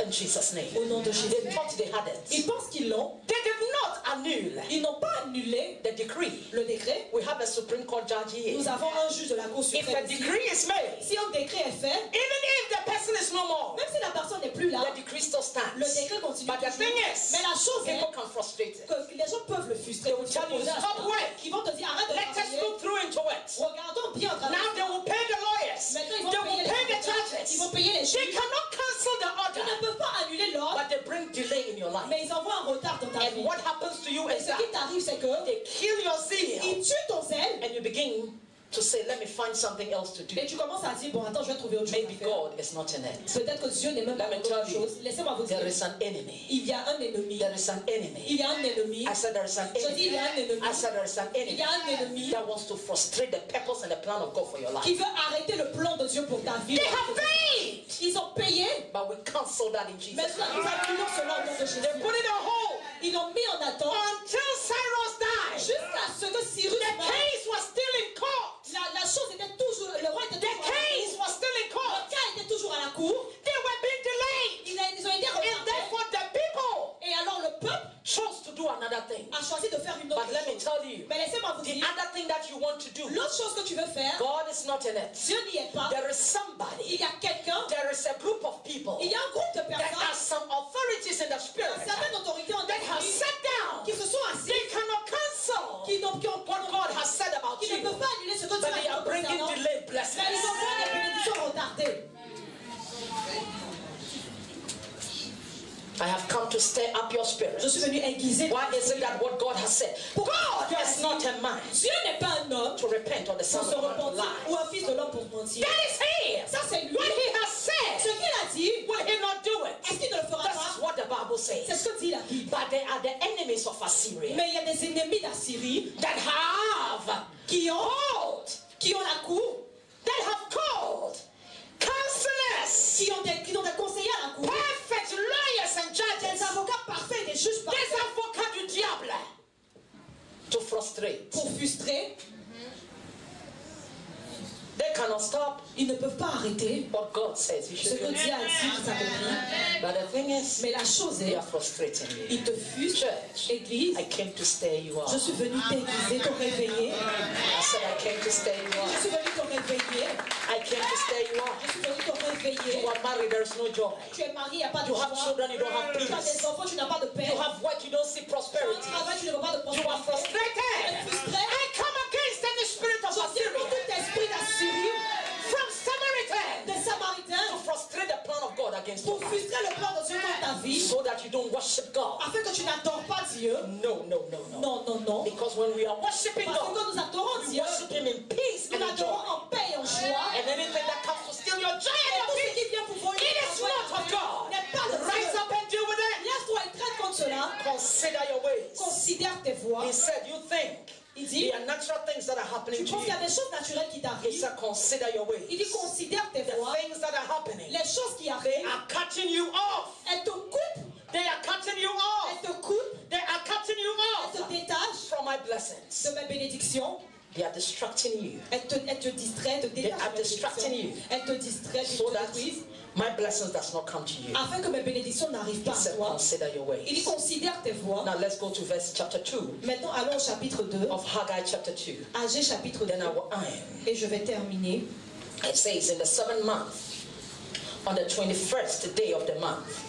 S2: in Jesus' name.
S1: Au nom de Jésus.
S2: They thought they had it.
S1: Ils pensent qu'ils l'ont.
S2: They did not annul
S1: Ils n'ont pas annulé
S2: the decree.
S1: le décret.
S2: We have a Supreme Court judge here.
S1: Nous avons un juge de la Cour
S2: If
S1: suprême
S2: a
S1: ici.
S2: decree is made,
S1: Si un décret est fait,
S2: even if the person is no more,
S1: même si la personne n'est plus là,
S2: the decree still stands.
S1: le décret continue
S2: But the
S1: toujours.
S2: thing is,
S1: Mais la chose est
S2: people can frustrate it.
S1: que les gens peuvent le frustrer.
S2: They will tell you, stop work.
S1: Ils vont te dire, arrête de
S2: Let us
S1: travailler.
S2: look through into it.
S1: Regardons bien en
S2: Now they will pay the lawyers.
S1: Maintenant, ils
S2: They
S1: vont
S2: will
S1: payer
S2: pay
S1: les
S2: the
S1: avocats. Ils vont
S2: judges.
S1: payer les
S2: They
S1: juges.
S2: cannot cancel the
S1: Ils
S2: order,
S1: ne peuvent pas annuler l'ordre,
S2: but they bring delay in your life.
S1: mais ils envoient un retard dans ta
S2: And
S1: vie.
S2: what happens to you
S1: Et
S2: is
S1: ce qui
S2: that
S1: t'arrive, c'est que
S2: they kill your zeal,
S1: ils tuent ton zèle
S2: and you begin to say, let me find something else to do.
S1: et tu commences à dire, bon, attends, je vais trouver autre chose
S2: Maybe
S1: à faire.
S2: God is not in it.
S1: Peut-être que Dieu n'est même pas
S2: Let me
S1: dans
S2: tell
S1: autre
S2: you,
S1: chose. Laissez-moi vous dire,
S2: there is an enemy.
S1: il y a un ennemi.
S2: There is an
S1: Il
S2: enemy.
S1: y a un ennemi.
S2: I said there is an
S1: Je dis,
S2: enemy.
S1: il y a un ennemi.
S2: I said there is an
S1: Il
S2: enemy
S1: y a un ennemi
S2: that wants to frustrate the purpose and the plan of God for your life.
S1: qui veut arrêter le plan de Dieu pour ta vie.
S2: They have paid,
S1: Ils ont payé.
S2: but we cancel that in Jesus'
S1: Maintenant,
S2: name.
S1: nous annulons cela au nom de Jésus.
S2: They put it on hold
S1: Ils l'ont mis en attente
S2: until Cyrus died.
S1: jusqu'à ce que Cyrus
S2: The
S1: meure.
S2: case was still in court.
S1: La chose était toujours, le roi était
S2: The
S1: toujours à la
S2: case
S1: cour.
S2: was still in
S1: Le
S2: court.
S1: cas était toujours à la cour.
S2: They were being delayed.
S1: Ils ont été
S2: And
S1: retardés.
S2: therefore the people
S1: Et alors le peuple
S2: chose to do another thing.
S1: a choisi de faire une autre
S2: But let me
S1: chose.
S2: tell you,
S1: Mais laissez-moi vous
S2: the
S1: dire,
S2: other thing that you want to do,
S1: l'autre chose que tu veux faire,
S2: God is not in it.
S1: Dieu n'y est pas.
S2: There is somebody,
S1: Il y a quelqu'un,
S2: there is a group of people
S1: il y a un groupe de
S2: that have
S1: personnes,
S2: some authorities in the spirit
S1: certaines autorités en
S2: that have
S1: esprit,
S2: sat down.
S1: qui se sont assis,
S2: They cannot cancel
S1: qui
S2: what God has said about
S1: ne
S2: you,
S1: peuvent pas annuler ce que Dieu
S2: but they
S1: a
S2: are
S1: dit
S2: bringing
S1: concernant.
S2: delayed
S1: Mais
S2: blessings.
S1: ils envoient des bénédictions retardées.
S2: I have come to stir up your spirit.
S1: Je suis venu aiguiser.
S2: Why is it that what God has said? God is not a man
S1: Dieu n'est pas un homme
S2: to repent or the
S1: pour
S2: son
S1: se
S2: of man to
S1: repentir
S2: lie.
S1: ou un fils de l'homme pour mentir.
S2: That is He.
S1: Ça c'est lui.
S2: What He has
S1: Ce
S2: said,
S1: qu'il a dit,
S2: will He not do it?
S1: est-ce qu'il ne le fera
S2: This is
S1: pas?
S2: what the Bible
S1: C'est
S2: says.
S1: ce que dit la Bible.
S2: But they are the enemies of Assyria
S1: Mais il y a des ennemis d'Assyrie
S2: that have
S1: qui ont
S2: called,
S1: la cour,
S2: that have called counselors,
S1: qui ont des conseillers à la cour,
S2: perfect lawyers and
S1: des
S2: judges,
S1: avocats parfaits, des juges
S2: des
S1: parfaits
S2: avocats du diable, to frustrate.
S1: pour frustrer.
S2: They cannot stop
S1: Ils ne peuvent pas arrêter
S2: what God says you
S1: ce
S2: should
S1: que
S2: do.
S1: Dieu a dit qui s'accomplit.
S2: But the thing is,
S1: Mais la chose
S2: they
S1: est,
S2: are frustrating you.
S1: ils te frustrent.
S2: Church,
S1: Église,
S2: I came to stir you up.
S1: je suis venu t'aiguiser, te réveiller.
S2: I said I came to stir you
S1: Je
S2: up.
S1: suis venu te réveiller.
S2: I came to stir you up.
S1: Je suis venu te réveiller.
S2: You are married, there is no joy.
S1: Tu es marié, il n'y a pas de
S2: You have
S1: joie.
S2: children, you don't have
S1: Tu as
S2: peace.
S1: des enfants, tu n'as pas de paix.
S2: You have work, you don't see
S1: Tu
S2: prosperity.
S1: travailles, tu ne veux pas de
S2: You are
S1: prospérité. Tu es
S2: frustrated.
S1: frustré.
S2: I come against any spirit of
S1: Je dis
S2: Assyria
S1: contre tout esprit d'Assyrie,
S2: from Samaritan
S1: des Samaritains,
S2: to frustrate the plan of God against
S1: pour
S2: you,
S1: frustrer le plan de Dieu dans ta vie,
S2: so that you don't worship God.
S1: afin que tu n'adores pas Dieu.
S2: No, no, no, no.
S1: Non, non, non.
S2: Because when we are worshiping
S1: Parce que
S2: God,
S1: quand nous adorons
S2: we
S1: Dieu,
S2: worship Him in peace
S1: nous
S2: and in
S1: l'adorons
S2: joy.
S1: en paix et en joie.
S2: And anything that comes to steal your joy and
S1: Et
S2: your
S1: tout ce
S2: peace,
S1: qui vient pour voler
S2: it
S1: ta
S2: is
S1: joie et
S2: not
S1: ta
S2: of
S1: paix
S2: God.
S1: n'est pas de
S2: Rise
S1: Dieu.
S2: up and deal with it.
S1: Laisse-toi et traite contre cela.
S2: Consider your ways.
S1: Considère tes voies.
S2: He said, you think
S1: Il dit,
S2: there are natural things that are happening
S1: tu
S2: to
S1: penses qu'il y
S2: you.
S1: a des choses naturelles qui
S2: He
S1: t'arrivent.
S2: said, consider your ways.
S1: Il dit, considère tes
S2: The
S1: voies.
S2: things that are happening,
S1: Les choses qui
S2: they
S1: arrivent,
S2: are cutting you off.
S1: elles te coupent.
S2: They are cutting you off.
S1: Elles te coupent.
S2: They are cutting you
S1: Elles te
S2: off
S1: détachent
S2: from my blessings.
S1: de mes bénédictions.
S2: They are distracting you
S1: Elles te distraient, te
S2: They
S1: détachent
S2: are
S1: de mes
S2: distracting
S1: bénédictions.
S2: you.
S1: Elles te distraient,
S2: so
S1: te
S2: that
S1: détruisent,
S2: my blessings does not come to you.
S1: afin que mes bénédictions n'arrivent
S2: He
S1: pas à
S2: said,
S1: toi.
S2: consider your
S1: Il dit,
S2: ways.
S1: considère tes voies.
S2: Now let's go to verse chapter 2
S1: Maintenant, allons au chapitre 2.
S2: of Haggai chapter 2.
S1: Agé chapitre 2.
S2: Then I will end.
S1: Et je vais terminer.
S2: It says, in the 7th month, on the 21st day of the month,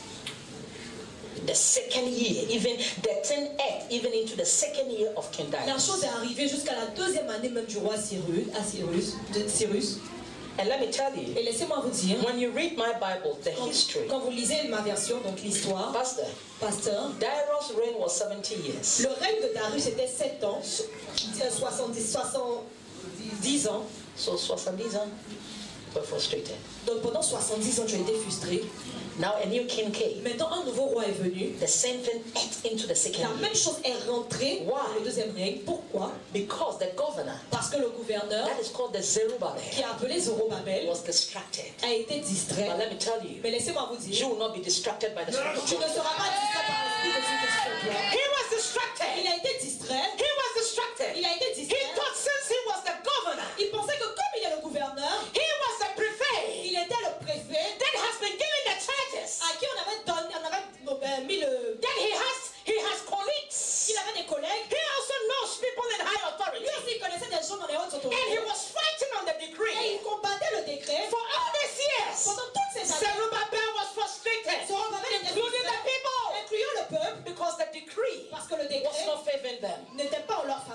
S2: the second year, even the 10th, even into the second year of King
S1: La
S2: Darius.
S1: chose est arrivée jusqu'à la deuxième année même du roi Cyrus.
S2: And let me tell you,
S1: Et laissez-moi vous dire,
S2: when you read my Bible, the
S1: quand,
S2: history,
S1: quand vous lisez ma version, donc l'histoire,
S2: Pastor,
S1: pasteur,
S2: Darius' reign was 70 years.
S1: le règne de Darius était 7 ans, 70 ans.
S2: So 70 ans, were frustrated.
S1: Donc pendant 70 ans, tu as été frustré.
S2: Now a new king came.
S1: Maintenant, un nouveau roi est venu.
S2: The same thing ate into the
S1: La
S2: second year.
S1: même chose est rentrée
S2: Why?
S1: dans le deuxième règne. Pourquoi?
S2: Because the governor,
S1: Parce que le gouverneur,
S2: that is called the Zerubbabel,
S1: qui est appelé Zorobabel,
S2: was distracted.
S1: a été distrait.
S2: But let me tell you,
S1: Mais laissez-moi vous
S2: you
S1: dire,
S2: will not be distracted by the Spirit of
S1: tu ne
S2: God.
S1: seras pas distrait par l'esprit de Dieu qui est sur toi.
S2: He was distracted.
S1: Il a été distrait.
S2: He was distracted.
S1: Il a été
S2: He
S1: distrait.
S2: thought since he was the governor,
S1: Il pensait que comme il est le gouverneur,
S2: he was the prefect
S1: il était le préfet
S2: that has been given the charges
S1: à qui on avait donné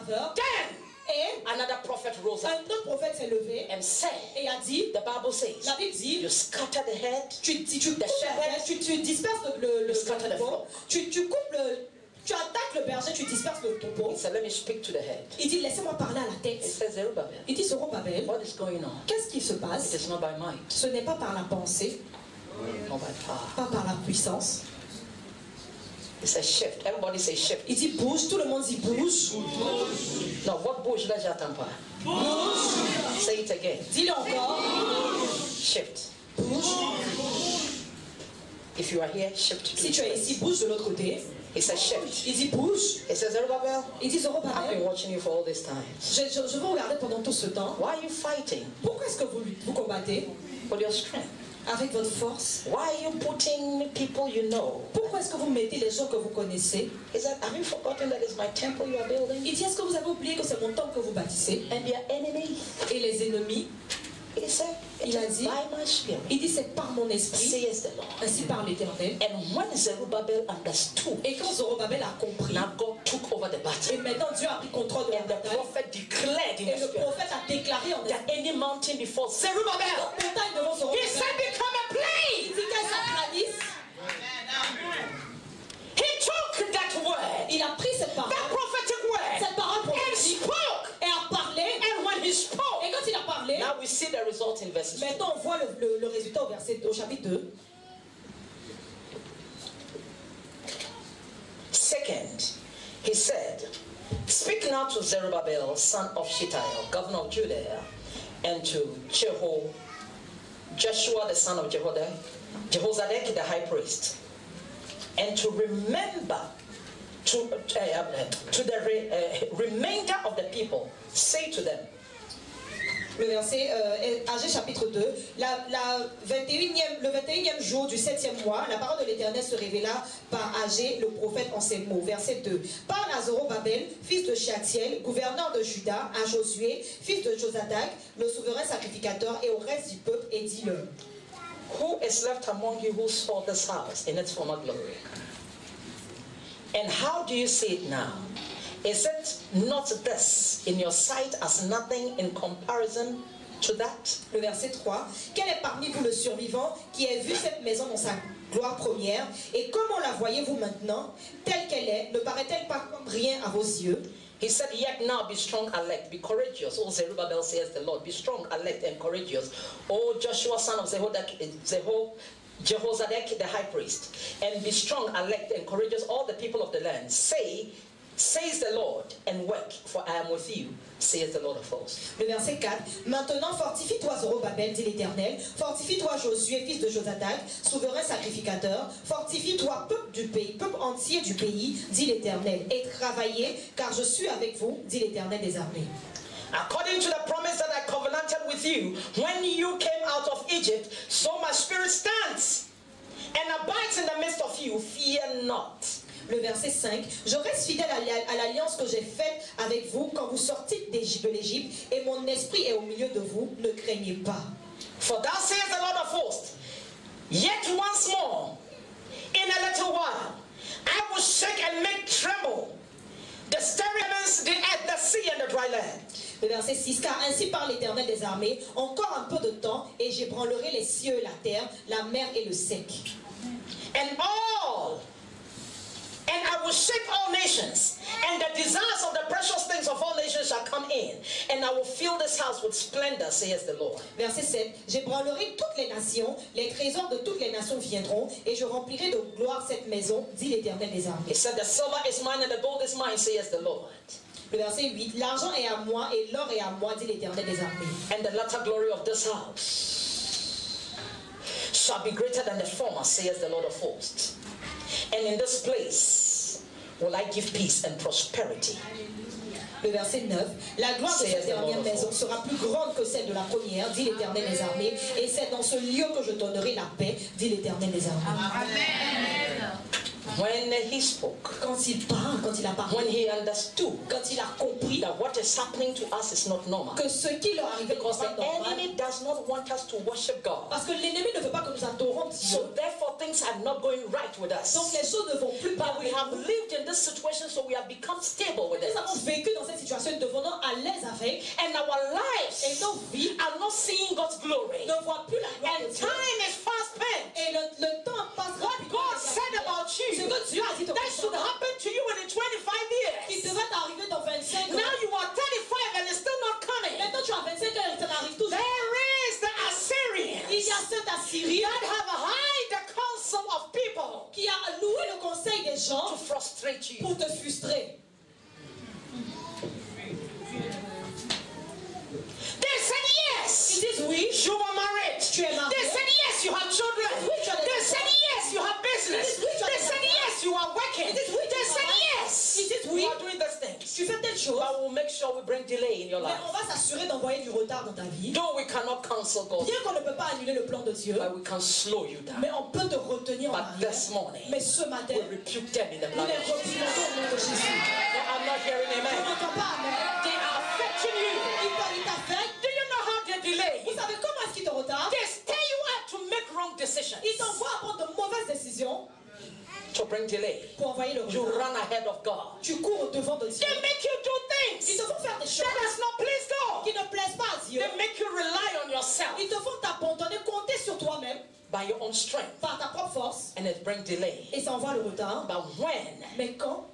S1: faveur.
S2: Then
S1: Et
S2: another prophet rose up
S1: un autre prophète s'est levé
S2: and said,
S1: et a dit,
S2: the Bible says,
S1: la Bible dit,
S2: you scatter the head,
S1: tu disperses le
S2: scatter the
S1: troupeau,
S2: flock.
S1: tu coupes tu attaques le berger, tu disperses le troupeau.
S2: He said, let me speak to the head.
S1: Il dit, laissez-moi parler à la
S2: He
S1: tête.
S2: says, Zerubbabel,
S1: Il dit, Zorobabel,
S2: what is going on?
S1: qu'est-ce qui se
S2: It
S1: passe?
S2: is not by might,
S1: Ce n'est pas par la pensée,
S2: nor by power.
S1: pas par la puissance.
S2: He says, shift. Everybody say shift.
S1: Il dit, bouge, tout le monde dit, bouge.
S2: No, what bouge là j'attends pas.
S1: Bouge.
S2: Say it again.
S1: Dis-le encore.
S2: Shift.
S1: Bouge.
S2: If you are here, shift to
S1: Si tu es ici, bouge de l'autre côté.
S2: He says, shift.
S1: Il dit, bouge.
S2: He says, Zerubbabel,
S1: Il dit,
S2: I've been
S1: Zorobabel,
S2: watching you for all this time.
S1: je vous regardais pendant tout ce temps.
S2: Why are you fighting
S1: Pourquoi est-ce que vous combattez
S2: with your strength?
S1: avec votre force?
S2: Why are you putting people you know?
S1: Pourquoi est-ce que vous mettez les gens que vous connaissez?
S2: He said, have you forgotten that it's my temple you are building?
S1: Il dit, est-ce que vous avez oublié que c'est mon temple que vous bâtissez?
S2: And their enemy?
S1: Et les ennemis,
S2: He said,
S1: Il a dit,
S2: by my spirit,
S1: il dit, c'est par mon esprit,
S2: says the Lord.
S1: ainsi par l'Éternel.
S2: And when Zerubbabel understood,
S1: Et quand Zorobabel a compris,
S2: now God took over the
S1: et
S2: battle.
S1: maintenant Dieu a pris contrôle de la
S2: And the
S1: bataille,
S2: prophet declared in
S1: et
S2: the
S1: le
S2: spirit
S1: prophète a déclaré en
S2: that any mountain before Zerubbabel,
S1: montagne devant
S2: he
S1: Zorobabel,
S2: said, become a
S1: il
S2: plain.
S1: dit qu'elle s'accranisse.
S2: He took that word,
S1: Il a pris cette parole,
S2: that prophetic word,
S1: cette parole
S2: and
S1: prophétique,
S2: spoke.
S1: et a parlé.
S2: And when he spoke,
S1: Et quand il a parlé,
S2: now we see the result in verses 2.
S1: maintenant on voit le résultat au chapitre 2.
S2: Second, he said, speak now to Zerubbabel, son of Shealtiel, governor of Judea, and to Joshua, the son of Jehozadak, the high priest, and to remember to the remainder of the people, say to them.
S1: Le verset Agé chapitre 2, le 21e jour du 7e mois, la parole de l'Éternel se révéla par Agé, le prophète, en ces mots. Verset 2. Parle à Zorobabel, fils de Shealtiel, gouverneur de Juda, à Josué, fils de Josadak, le souverain sacrificateur, et au reste du peuple, et dis-le.
S2: Who is left among you who saw this house in its former glory? And how do you see it now? Is it not this in your sight as nothing in comparison to that?
S1: Le verset 3. Quel est parmi vous le survivant qui ait vu cette maison dans sa gloire première? Et comment la voyez-vous maintenant? Telle qu'elle est, ne paraît-elle pas comme rien à vos yeux?
S2: He said, yet now be strong, elect, be courageous. O Zerubbabel, says the Lord, be strong, elect, and courageous. O Joshua, son of Jehozadak, the high priest, and be strong, elect, and courageous, all the people of the land. Says the Lord, and work, for I am with you, says the Lord of hosts.
S1: Le verset 4. Maintenant fortifie-toi Zorobabel, dit l'Éternel. Fortifie-toi Josué, fils de Josadak, souverain sacrificateur. Fortifie-toi peuple du pays, peuple entier du pays, dit l'Éternel. Et travaillez, car je suis avec vous, dit l'Éternel des armées.
S2: According to the promise that I covenanted with you when you came out of Egypt, so my spirit stands and abides in the midst of you. Fear not.
S1: Le verset 5. Je reste fidèle à l'alliance que j'ai faite avec vous quand vous sortez de l'Égypte, et mon esprit est au milieu de vous. Ne craignez pas.
S2: For thou sayest the Lord of hosts, yet once more, in a little while, I will shake and make tremble the stirring heavens, the earth, the sea, and the dry land.
S1: Le verset 6. Car ainsi parle l'Éternel des armées, encore un peu de temps, et j'ébranlerai les cieux et la terre, la mer et le sec.
S2: And I will shake all nations, and the desires of the precious things of all nations shall come in, and I will fill this house with splendor, says the Lord.
S1: Verset 7. J'ébranlerai toutes les nations, les trésors de toutes les nations viendront, et je remplirai de gloire cette maison, dit l'Éternel des armées.
S2: He said, the silver is mine and the gold is mine, says the Lord.
S1: Le verset 8. L'argent est à moi et l'or est à moi, dit l'Éternel des armées.
S2: And the latter glory of this house shall be greater than the former, says the Lord of hosts. And in this place will I give peace and prosperity.
S1: Le verset 9. La gloire de cette dernière maison sera plus grande que celle de la première, dit l'Éternel des armées. Et c'est dans ce lieu que je donnerai la paix, dit l'Éternel des armées.
S2: When he spoke,
S1: Quand il parle, quand il a parlé,
S2: when he understood,
S1: quand il a compris,
S2: that what is happening to us is not normal.
S1: que ce qui leur arrive n'est
S2: Because
S1: pas
S2: the
S1: normal.
S2: enemy does not want us to worship God.
S1: Parce que l'ennemi ne veut pas que nous adorons Dieu.
S2: So therefore things are not going right with us.
S1: Donc les choses ne vont plus bien.
S2: But we have lived in this situation, so we have become stable with it.
S1: Nous avons vécu dans cette situation, nous devenons à l'aise avec.
S2: And our
S1: Et
S2: lives
S1: nos vies
S2: are not seeing God's glory.
S1: ne voient plus la gloire de
S2: And
S1: Dieu.
S2: time is fast spent.
S1: Et le temps passe
S2: What
S1: rapidement.
S2: God said about
S1: Ce
S2: you,
S1: que Dieu a dit
S2: that should happen to you in 25
S1: qui
S2: years.
S1: devait t'arriver dans 25 ans.
S2: Now you are 35 and it's still not coming.
S1: Maintenant tu as 25 ans et ça n'arrive toujours.
S2: There is the Assyrians
S1: Il y a cet Assyrien
S2: that have hired the council of people
S1: qui a loué le conseil des gens
S2: to frustrate you.
S1: pour te frustrer.
S2: They said yes.
S1: Ils disent oui,
S2: You are married.
S1: tu es marié.
S2: They said yes, you have children.
S1: Oui, tu as des
S2: They
S1: enfants.
S2: said yes, you have business.
S1: Ils disent oui, tu as
S2: They
S1: des
S2: said
S1: enfants.
S2: yes, you are working.
S1: Ils disent oui, tu
S2: They said
S1: travailles.
S2: yes.
S1: Ils disent oui.
S2: You are doing these things.
S1: Tu fais telle chose,
S2: But we'll make sure we bring delay in your
S1: mais
S2: life.
S1: on va s'assurer d'envoyer du retard dans ta vie.
S2: Though we cannot cancel God,
S1: Bien qu'on ne peut pas annuler le plan de Dieu,
S2: but we can slow you down.
S1: mais on peut te retenir en
S2: But
S1: arrière.
S2: this morning,
S1: Mais ce matin,
S2: we rebuke them in the
S1: nous
S2: blood
S1: les
S2: of Jesus.
S1: reprimandons au nom de Jésus.
S2: No, I'm not hearing
S1: Je
S2: amen.
S1: n'entends pas amen.
S2: They are affecting you.
S1: Il t'affecte.
S2: Do you know how they delay
S1: Vous
S2: you?
S1: savez comment est-ce qu'il te retarde?
S2: They stay you up to make wrong decisions.
S1: Il t'envoie à prendre de mauvaises décisions
S2: To bring delay.
S1: pour envoyer le
S2: You
S1: retard.
S2: run ahead of God.
S1: Tu cours au devant de Dieu.
S2: They make you do
S1: Ils
S2: things
S1: te font faire des choses
S2: that does not please God.
S1: qui ne plaisent pas à Dieu.
S2: They make you rely on yourself
S1: Ils te font t'abandonner, compter sur toi-même
S2: by your own strength,
S1: par ta propre force
S2: and it brings delay.
S1: et ça envoie le retard.
S2: But when
S1: Mais quand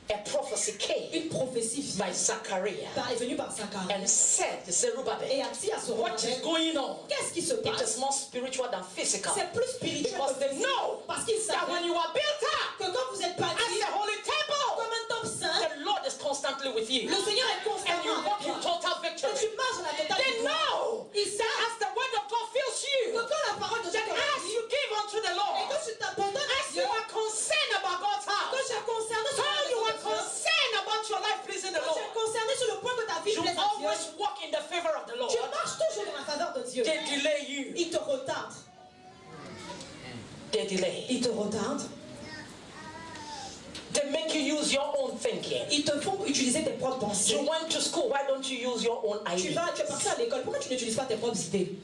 S2: a prophecy came
S1: une prophétie
S2: by Zachariah
S1: est venue par Zacharie
S2: and said to Zerubbabel,
S1: et a dit à ce
S2: what is
S1: roi,
S2: going on?
S1: qu'est-ce qui se
S2: It
S1: passe?
S2: is more spiritual than physical.
S1: C'est plus spirituel
S2: Because
S1: que
S2: they
S1: physique.
S2: know
S1: Parce qu'ils
S2: that when
S1: savent
S2: you are built up
S1: que quand vous êtes
S2: as
S1: bâtis
S2: a holy temple,
S1: comme un temple saint,
S2: the Lord is constantly with you.
S1: le Seigneur est
S2: And you
S1: constamment
S2: walk
S1: avec
S2: in
S1: toi.
S2: total
S1: Et
S2: victory.
S1: tu marches dans la totale
S2: They
S1: victoire.
S2: know
S1: Ils
S2: that
S1: savent
S2: as the word of God fills
S1: que
S2: you,
S1: quand la parole de Dieu te
S2: that as
S1: remplit,
S2: you give unto the
S1: et
S2: Lord,
S1: quand tu t'abandonnes à
S2: as
S1: Dieu,
S2: you are concerned about God's
S1: quand
S2: house,
S1: tu es concerné sur
S2: how
S1: la
S2: you
S1: maison
S2: are
S1: de Dieu,
S2: concerned about your life pleasing the
S1: quand tu
S2: Lord,
S1: es concerné sur le point que ta vie
S2: you
S1: plaise à Dieu,
S2: always walk in the favor of the Lord.
S1: tu marches toujours dans la faveur de Dieu.
S2: They delay you.
S1: Il te retarde.
S2: They delay.
S1: Il te retarde.
S2: They make you use your own thinking.
S1: Ils te font utiliser tes propres pensées.
S2: You went to school, why don't you use your own
S1: Tu es
S2: ideas?
S1: parti à l'école, pourquoi tu n'utilises pas tes propres idées?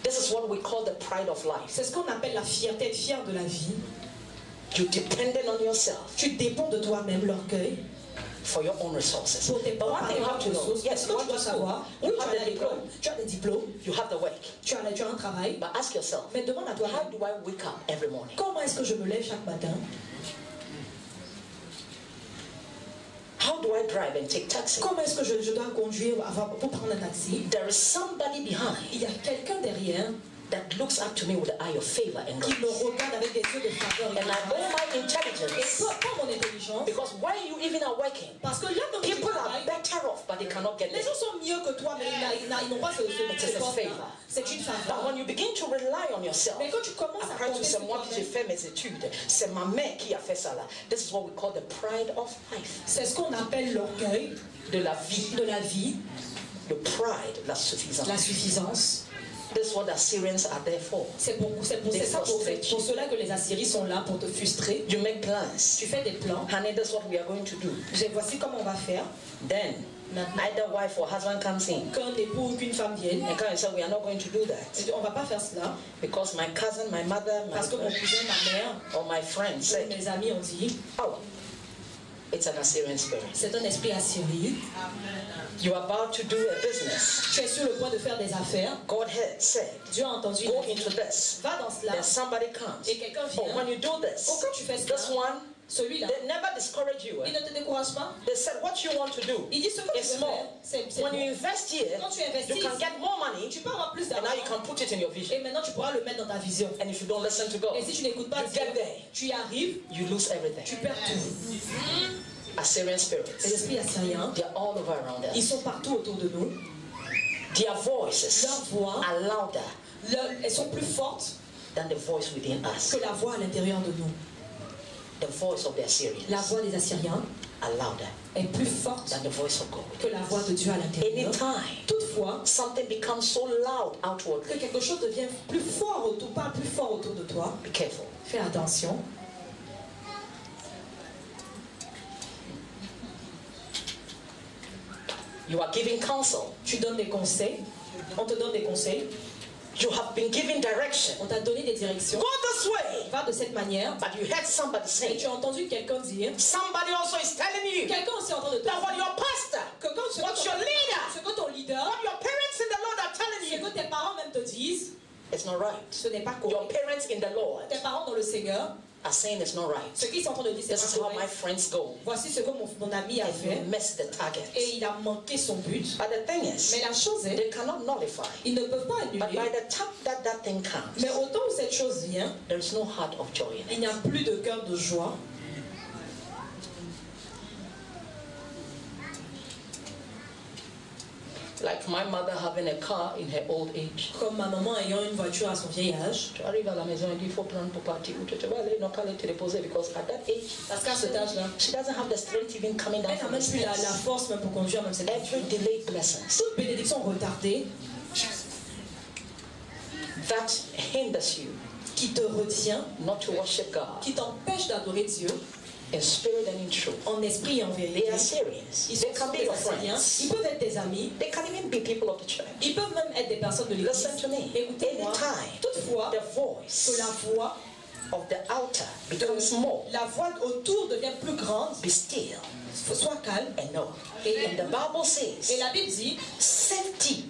S2: This is what we call the pride of life.
S1: C'est ce qu'on appelle la fierté, être fier de la vie.
S2: You dependent on yourself
S1: Tu dépends de toi-même, l'orgueil,
S2: for your own resources.
S1: pour tes
S2: But
S1: propres
S2: one thing you have to know,
S1: ressources.
S2: yes, you
S1: Quand tu
S2: want
S1: dois
S2: to
S1: savoir,
S2: school,
S1: oui,
S2: you
S1: tu
S2: have
S1: as
S2: the
S1: l'école,
S2: diploma,
S1: tu as des diplômes,
S2: you have the work.
S1: tu as un travail,
S2: But ask yourself,
S1: mais demande à
S2: how
S1: toi-même,
S2: do I wake up every morning?
S1: comment est-ce que je me lève chaque matin?
S2: How do I drive and take taxi?
S1: Comment est-ce que je dois conduire pour prendre un taxi?
S2: There is somebody behind
S1: Il y a quelqu'un derrière
S2: that looks up to me with the eye of favor and
S1: qui me
S2: grace.
S1: regarde avec des yeux de faveur et de
S2: And I know
S1: grâce.
S2: my
S1: Et
S2: intelligence
S1: peu importe mon intelligence,
S2: because when you even are working,
S1: parce que là, quand tu
S2: people are
S1: travailles,
S2: better off, but they cannot get
S1: les
S2: there.
S1: gens sont mieux que toi, mais ils n'ont pas ce
S2: It's a
S1: poste-là.
S2: favor.
S1: C'est une
S2: But
S1: faveur.
S2: when you begin to rely on yourself,
S1: Mais quand tu commences à
S2: après tout,
S1: compter
S2: c'est
S1: sur
S2: moi qui j'ai
S1: toi-même,
S2: fait mes études, c'est ma mère qui a fait ça là. This is what we call the pride of life.
S1: c'est ce qu'on appelle l'orgueil
S2: De la vie,
S1: de la vie,
S2: the pride, la suffisance.
S1: la suffisance.
S2: This is what the Assyrians are there for.
S1: C'est pour cela que les Assyriens sont là, pour te frustrer.
S2: You make plans.
S1: Tu fais des plans.
S2: Honey, that's what we are going to do.
S1: Voici comment on va faire.
S2: Then,
S1: Maintenant,
S2: either wife or husband comes in
S1: qu'un époux ou qu'une femme vienne,
S2: and come and say, we are not going to do that.
S1: on ne va pas faire cela.
S2: Because my cousin, my mother,
S1: Parce que mon cousin, ma mère,
S2: or my friend said,
S1: mes amis ont dit,
S2: oh, it's an Assyrian spirit.
S1: c'est un esprit assyrien.
S2: You are about to do a business.
S1: Tu es sur le point de faire des affaires.
S2: God had said,
S1: Dieu a entendu.
S2: go into this.
S1: Va dans cela.
S2: Then somebody comes.
S1: Et quelqu'un
S2: Oh,
S1: vient.
S2: when you do
S1: Oh,
S2: this,
S1: quand tu fais
S2: this
S1: cela,
S2: one,
S1: celui-là,
S2: they never discourage you.
S1: il ne te décourage pas.
S2: They said, what you want to do
S1: Il dit ce que tu
S2: is
S1: veux
S2: small.
S1: faire, c'est
S2: When
S1: bon.
S2: you invest here,
S1: Quand tu investis,
S2: you can get more money,
S1: tu peux avoir plus
S2: and now you
S1: d'argent.
S2: can put it in your vision.
S1: Et maintenant, tu pourras le mettre dans ta vision.
S2: And if you don't listen to God,
S1: Et si tu n'écoutes pas
S2: you
S1: Dieu,
S2: get there,
S1: tu y arrives,
S2: you lose everything.
S1: tu perds tout.
S2: Assyrian
S1: Les
S2: spirits,
S1: esprits assyriens,
S2: they're all over around
S1: ils
S2: us.
S1: sont partout autour de nous.
S2: Their voices
S1: Leur voix,
S2: are louder
S1: elles sont plus fortes
S2: than the voice within us.
S1: que la voix à l'intérieur de nous.
S2: The voice of the Assyrians
S1: La voix des Assyriens
S2: are louder
S1: est plus forte
S2: than the voice of God.
S1: que la voix de Dieu à l'intérieur.
S2: Anytime
S1: Toutefois,
S2: something becomes so loud
S1: que
S2: outwardly,
S1: quelque chose devient plus fort autour, pas plus fort autour de toi,
S2: be careful.
S1: fais attention.
S2: You are giving counsel.
S1: Tu donnes des conseils. On te donne des conseils.
S2: You have been given direction.
S1: On t'a donné des directions.
S2: Go this way.
S1: Va de cette manière.
S2: But you heard somebody
S1: Et
S2: say,
S1: tu as entendu quelqu'un dire.
S2: somebody also is telling you
S1: Quelqu'un aussi est en train de te
S2: that what your pastor,
S1: que quand ce
S2: what your leader,
S1: que ton leader,
S2: what your parents in the Lord are telling
S1: ce
S2: you,
S1: que tes parents même te disent,
S2: it's not right.
S1: ce n'est pas
S2: Your
S1: correct.
S2: parents in the Lord
S1: Tes parents dans le Seigneur,
S2: are saying it's not right.
S1: ce qu'ils sont en train de dire, c'est
S2: This is
S1: pas
S2: how my
S1: correct.
S2: friends go.
S1: Voici ce que mon ami a
S2: And
S1: fait.
S2: you miss the target.
S1: Et il a manqué son but.
S2: But the thing is,
S1: Mais la chose est,
S2: they cannot nullify.
S1: ils ne peuvent pas
S2: But by
S1: annuler.
S2: the time that that thing comes,
S1: Mais autant où cette chose vient,
S2: there is no heart of joy in
S1: il
S2: it.
S1: n'y a plus de cœur de joie.
S2: Like my mother having a car in her old age.
S1: Comme ma maman ayant une voiture à son vieil âge.
S2: Tu arrives à la maison et dis, il faut prendre pour partir. Ou tu vas aller, non, pas aller te reposer, because at that age,
S1: Parce qu'à cet âge-là,
S2: she doesn't have the strength even coming down
S1: elle n'a
S2: from
S1: même
S2: the
S1: plus la
S2: stairs.
S1: force même pour conduire même cette voiture.
S2: Every delayed blessings
S1: Toute bénédiction retardée
S2: that hinders you
S1: qui te retient,
S2: not to worship God
S1: qui t'empêche d'adorer Dieu
S2: in spirit and in truth.
S1: en esprit et en
S2: They
S1: vérité.
S2: are Syrians.
S1: Ils
S2: They
S1: sont
S2: can be
S1: des
S2: your
S1: Assyriens.
S2: friends.
S1: Ils peuvent être tes amis.
S2: They can even be people of the church.
S1: Ils peuvent même être des personnes de l'église.
S2: Listen to me.
S1: Écoutez-moi.
S2: Anytime
S1: Toutefois,
S2: the
S1: que
S2: voice
S1: la voix,
S2: of the outer becomes more,
S1: la voix autour devient plus grande,
S2: be still
S1: sois calme.
S2: and know.
S1: Et,
S2: And the Bible
S1: et
S2: says,
S1: la Bible dit,
S2: safety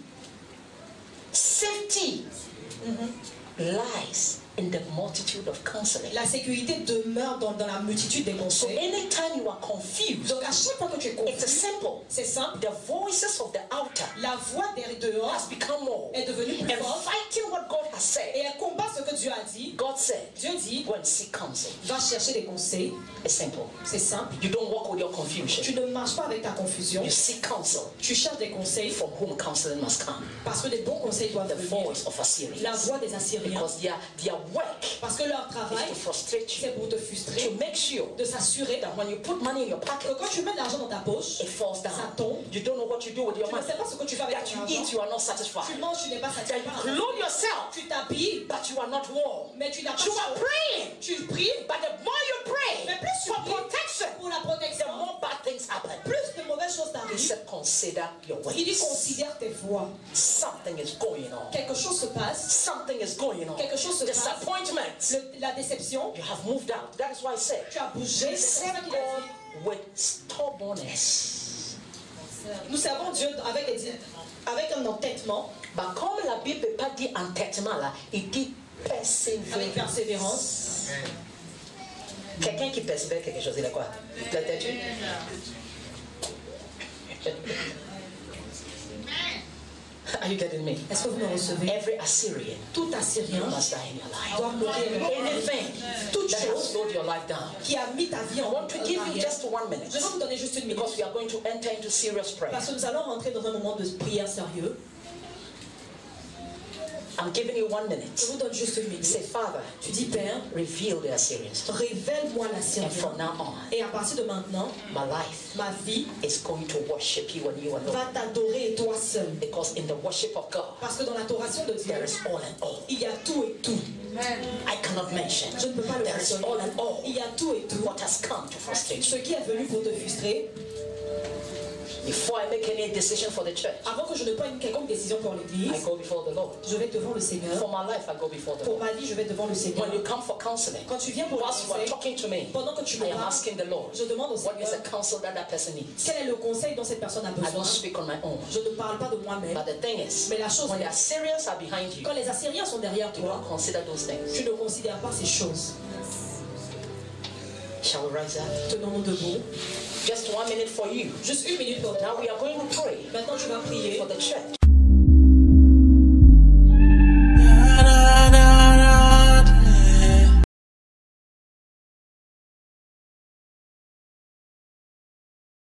S2: lies in the multitude of counseling.
S1: la sécurité demeure dans la multitude des
S2: So
S1: conseils.
S2: anytime you are confused,
S1: Donc à chaque fois que tu es
S2: it's
S1: confus,
S2: simple.
S1: c'est simple.
S2: The voices of the outer
S1: La voix derrière dehors
S2: has become more.
S1: est devenue plus
S2: And
S1: forte
S2: fighting what God has
S1: et
S2: said.
S1: elle combat ce que Dieu a dit.
S2: God said,
S1: Dieu dit,
S2: go and seek counsel.
S1: va chercher des conseils.
S2: It's simple.
S1: C'est simple.
S2: You don't walk with your confusion.
S1: Tu ne marches pas avec ta confusion.
S2: You seek counsel
S1: Tu cherches des conseils
S2: from whom counseling must come.
S1: parce que les bons conseils doivent
S2: The
S1: venir.
S2: voice of
S1: La
S2: Assyrians.
S1: voix des Assyriens.
S2: Because their work
S1: Parce que leur
S2: is
S1: travail,
S2: to frustrate you.
S1: c'est pour te frustrer,
S2: To make sure
S1: de s'assurer
S2: that when you put money in your
S1: que
S2: pocket,
S1: quand tu mets de l'argent dans ta poche,
S2: it falls
S1: ça
S2: down.
S1: tombe.
S2: You don't know what you do with your
S1: Tu ne
S2: money.
S1: sais pas ce que tu fais avec
S2: That
S1: ton
S2: you
S1: argent.
S2: eat, you are not
S1: Tu
S2: satisfied.
S1: manges, tu n'es pas
S2: That
S1: satisfait.
S2: you clothe yourself,
S1: Tu t'habilles,
S2: but you are not warm.
S1: mais tu n'as pas
S2: You are
S1: chaud.
S2: praying,
S1: Tu pries,
S2: but the more you pray
S1: mais plus tu
S2: for
S1: pries
S2: protection,
S1: pour la
S2: the
S1: protection,
S2: more bad things happen.
S1: plus de mauvaises choses
S2: He
S1: t'arrivent.
S2: said, consider your
S1: Il dit
S2: ways.
S1: considère tes voies.
S2: Something is going on.
S1: Quelque chose se passe,
S2: Something is going on.
S1: quelque chose se passe.
S2: Disappointment.
S1: La déception,
S2: You have moved out. That is why I said,
S1: tu as bougé.
S2: we
S1: C'est
S2: serve
S1: ça qu'il a
S2: God
S1: dit.
S2: with stubbornness.
S1: Nous servons Dieu avec un entêtement,
S2: But comme la Bible ne peut pas dire entêtement là, il dit
S1: avec
S2: persévérance.
S1: persévérance.
S2: Quelqu'un qui persévère quelque chose, il est quoi? La tête. Are you getting me?
S1: Est-ce que vous me recevez?
S2: Every Assyrian
S1: Tout Assyrien
S2: must die in your life.
S1: doit mourir.
S2: Anything
S1: Toute
S2: that has
S1: chose
S2: slowed your life down.
S1: qui a mis ta vie
S2: I
S1: en
S2: want to give you
S1: arrière.
S2: just 1 minute
S1: Je vais vous donner juste une minute.
S2: because we are going to enter into serious prayer.
S1: Parce que nous allons rentrer dans un moment de prière sérieux.
S2: I'm giving you 1
S1: Je
S2: minute.
S1: vous donne juste une minute.
S2: Say, Father,
S1: Tu dis, Père,
S2: reveal the Assyrians.
S1: révèle-moi
S2: And
S1: l'Assyrien.
S2: from now on,
S1: Et à partir de maintenant,
S2: my life
S1: ma vie
S2: is going to worship you and you alone.
S1: va t'adorer et toi seul.
S2: Because in the worship of God,
S1: Parce que dans l'adoration de Dieu,
S2: there is all and all.
S1: il y a tout et tout.
S2: I cannot mention.
S1: Je ne peux pas le
S2: There is
S1: mentionner.
S2: all and all.
S1: Il y a tout et tout.
S2: What has come to frustrate you.
S1: Ce qui est venu pour te frustrer,
S2: Before I make any decision for the church,
S1: avant que je ne prenne quelconque décision pour
S2: I
S1: l'Église,
S2: go before the Lord.
S1: je vais devant le
S2: For
S1: Seigneur.
S2: my life, I go before the
S1: Pour
S2: Lord.
S1: ma vie, je vais devant le Seigneur.
S2: When you come for counseling,
S1: Quand tu viens pour le
S2: whilst you are
S1: conseil,
S2: talking to me,
S1: pendant que tu me
S2: I am
S1: parles,
S2: asking the Lord,
S1: je demande au
S2: what is
S1: Seigneur,
S2: the counsel that that person needs?
S1: quel est le conseil dont cette personne a
S2: I
S1: besoin.
S2: don't speak on my own.
S1: Je ne parle pas de moi-même.
S2: But the thing is,
S1: Mais la chose
S2: when the
S1: est,
S2: Assyrians are behind you,
S1: quand les Assyriens sont derrière
S2: you
S1: toi,
S2: don't consider those things.
S1: tu ne considères pas ces choses.
S2: Shall we rise up?
S1: Tenons-nous debout.
S2: Just 1 minute for you.
S1: Juste une minute pour toi.
S2: Now we are going to pray
S1: Maintenant, tu vas prier
S2: for the church.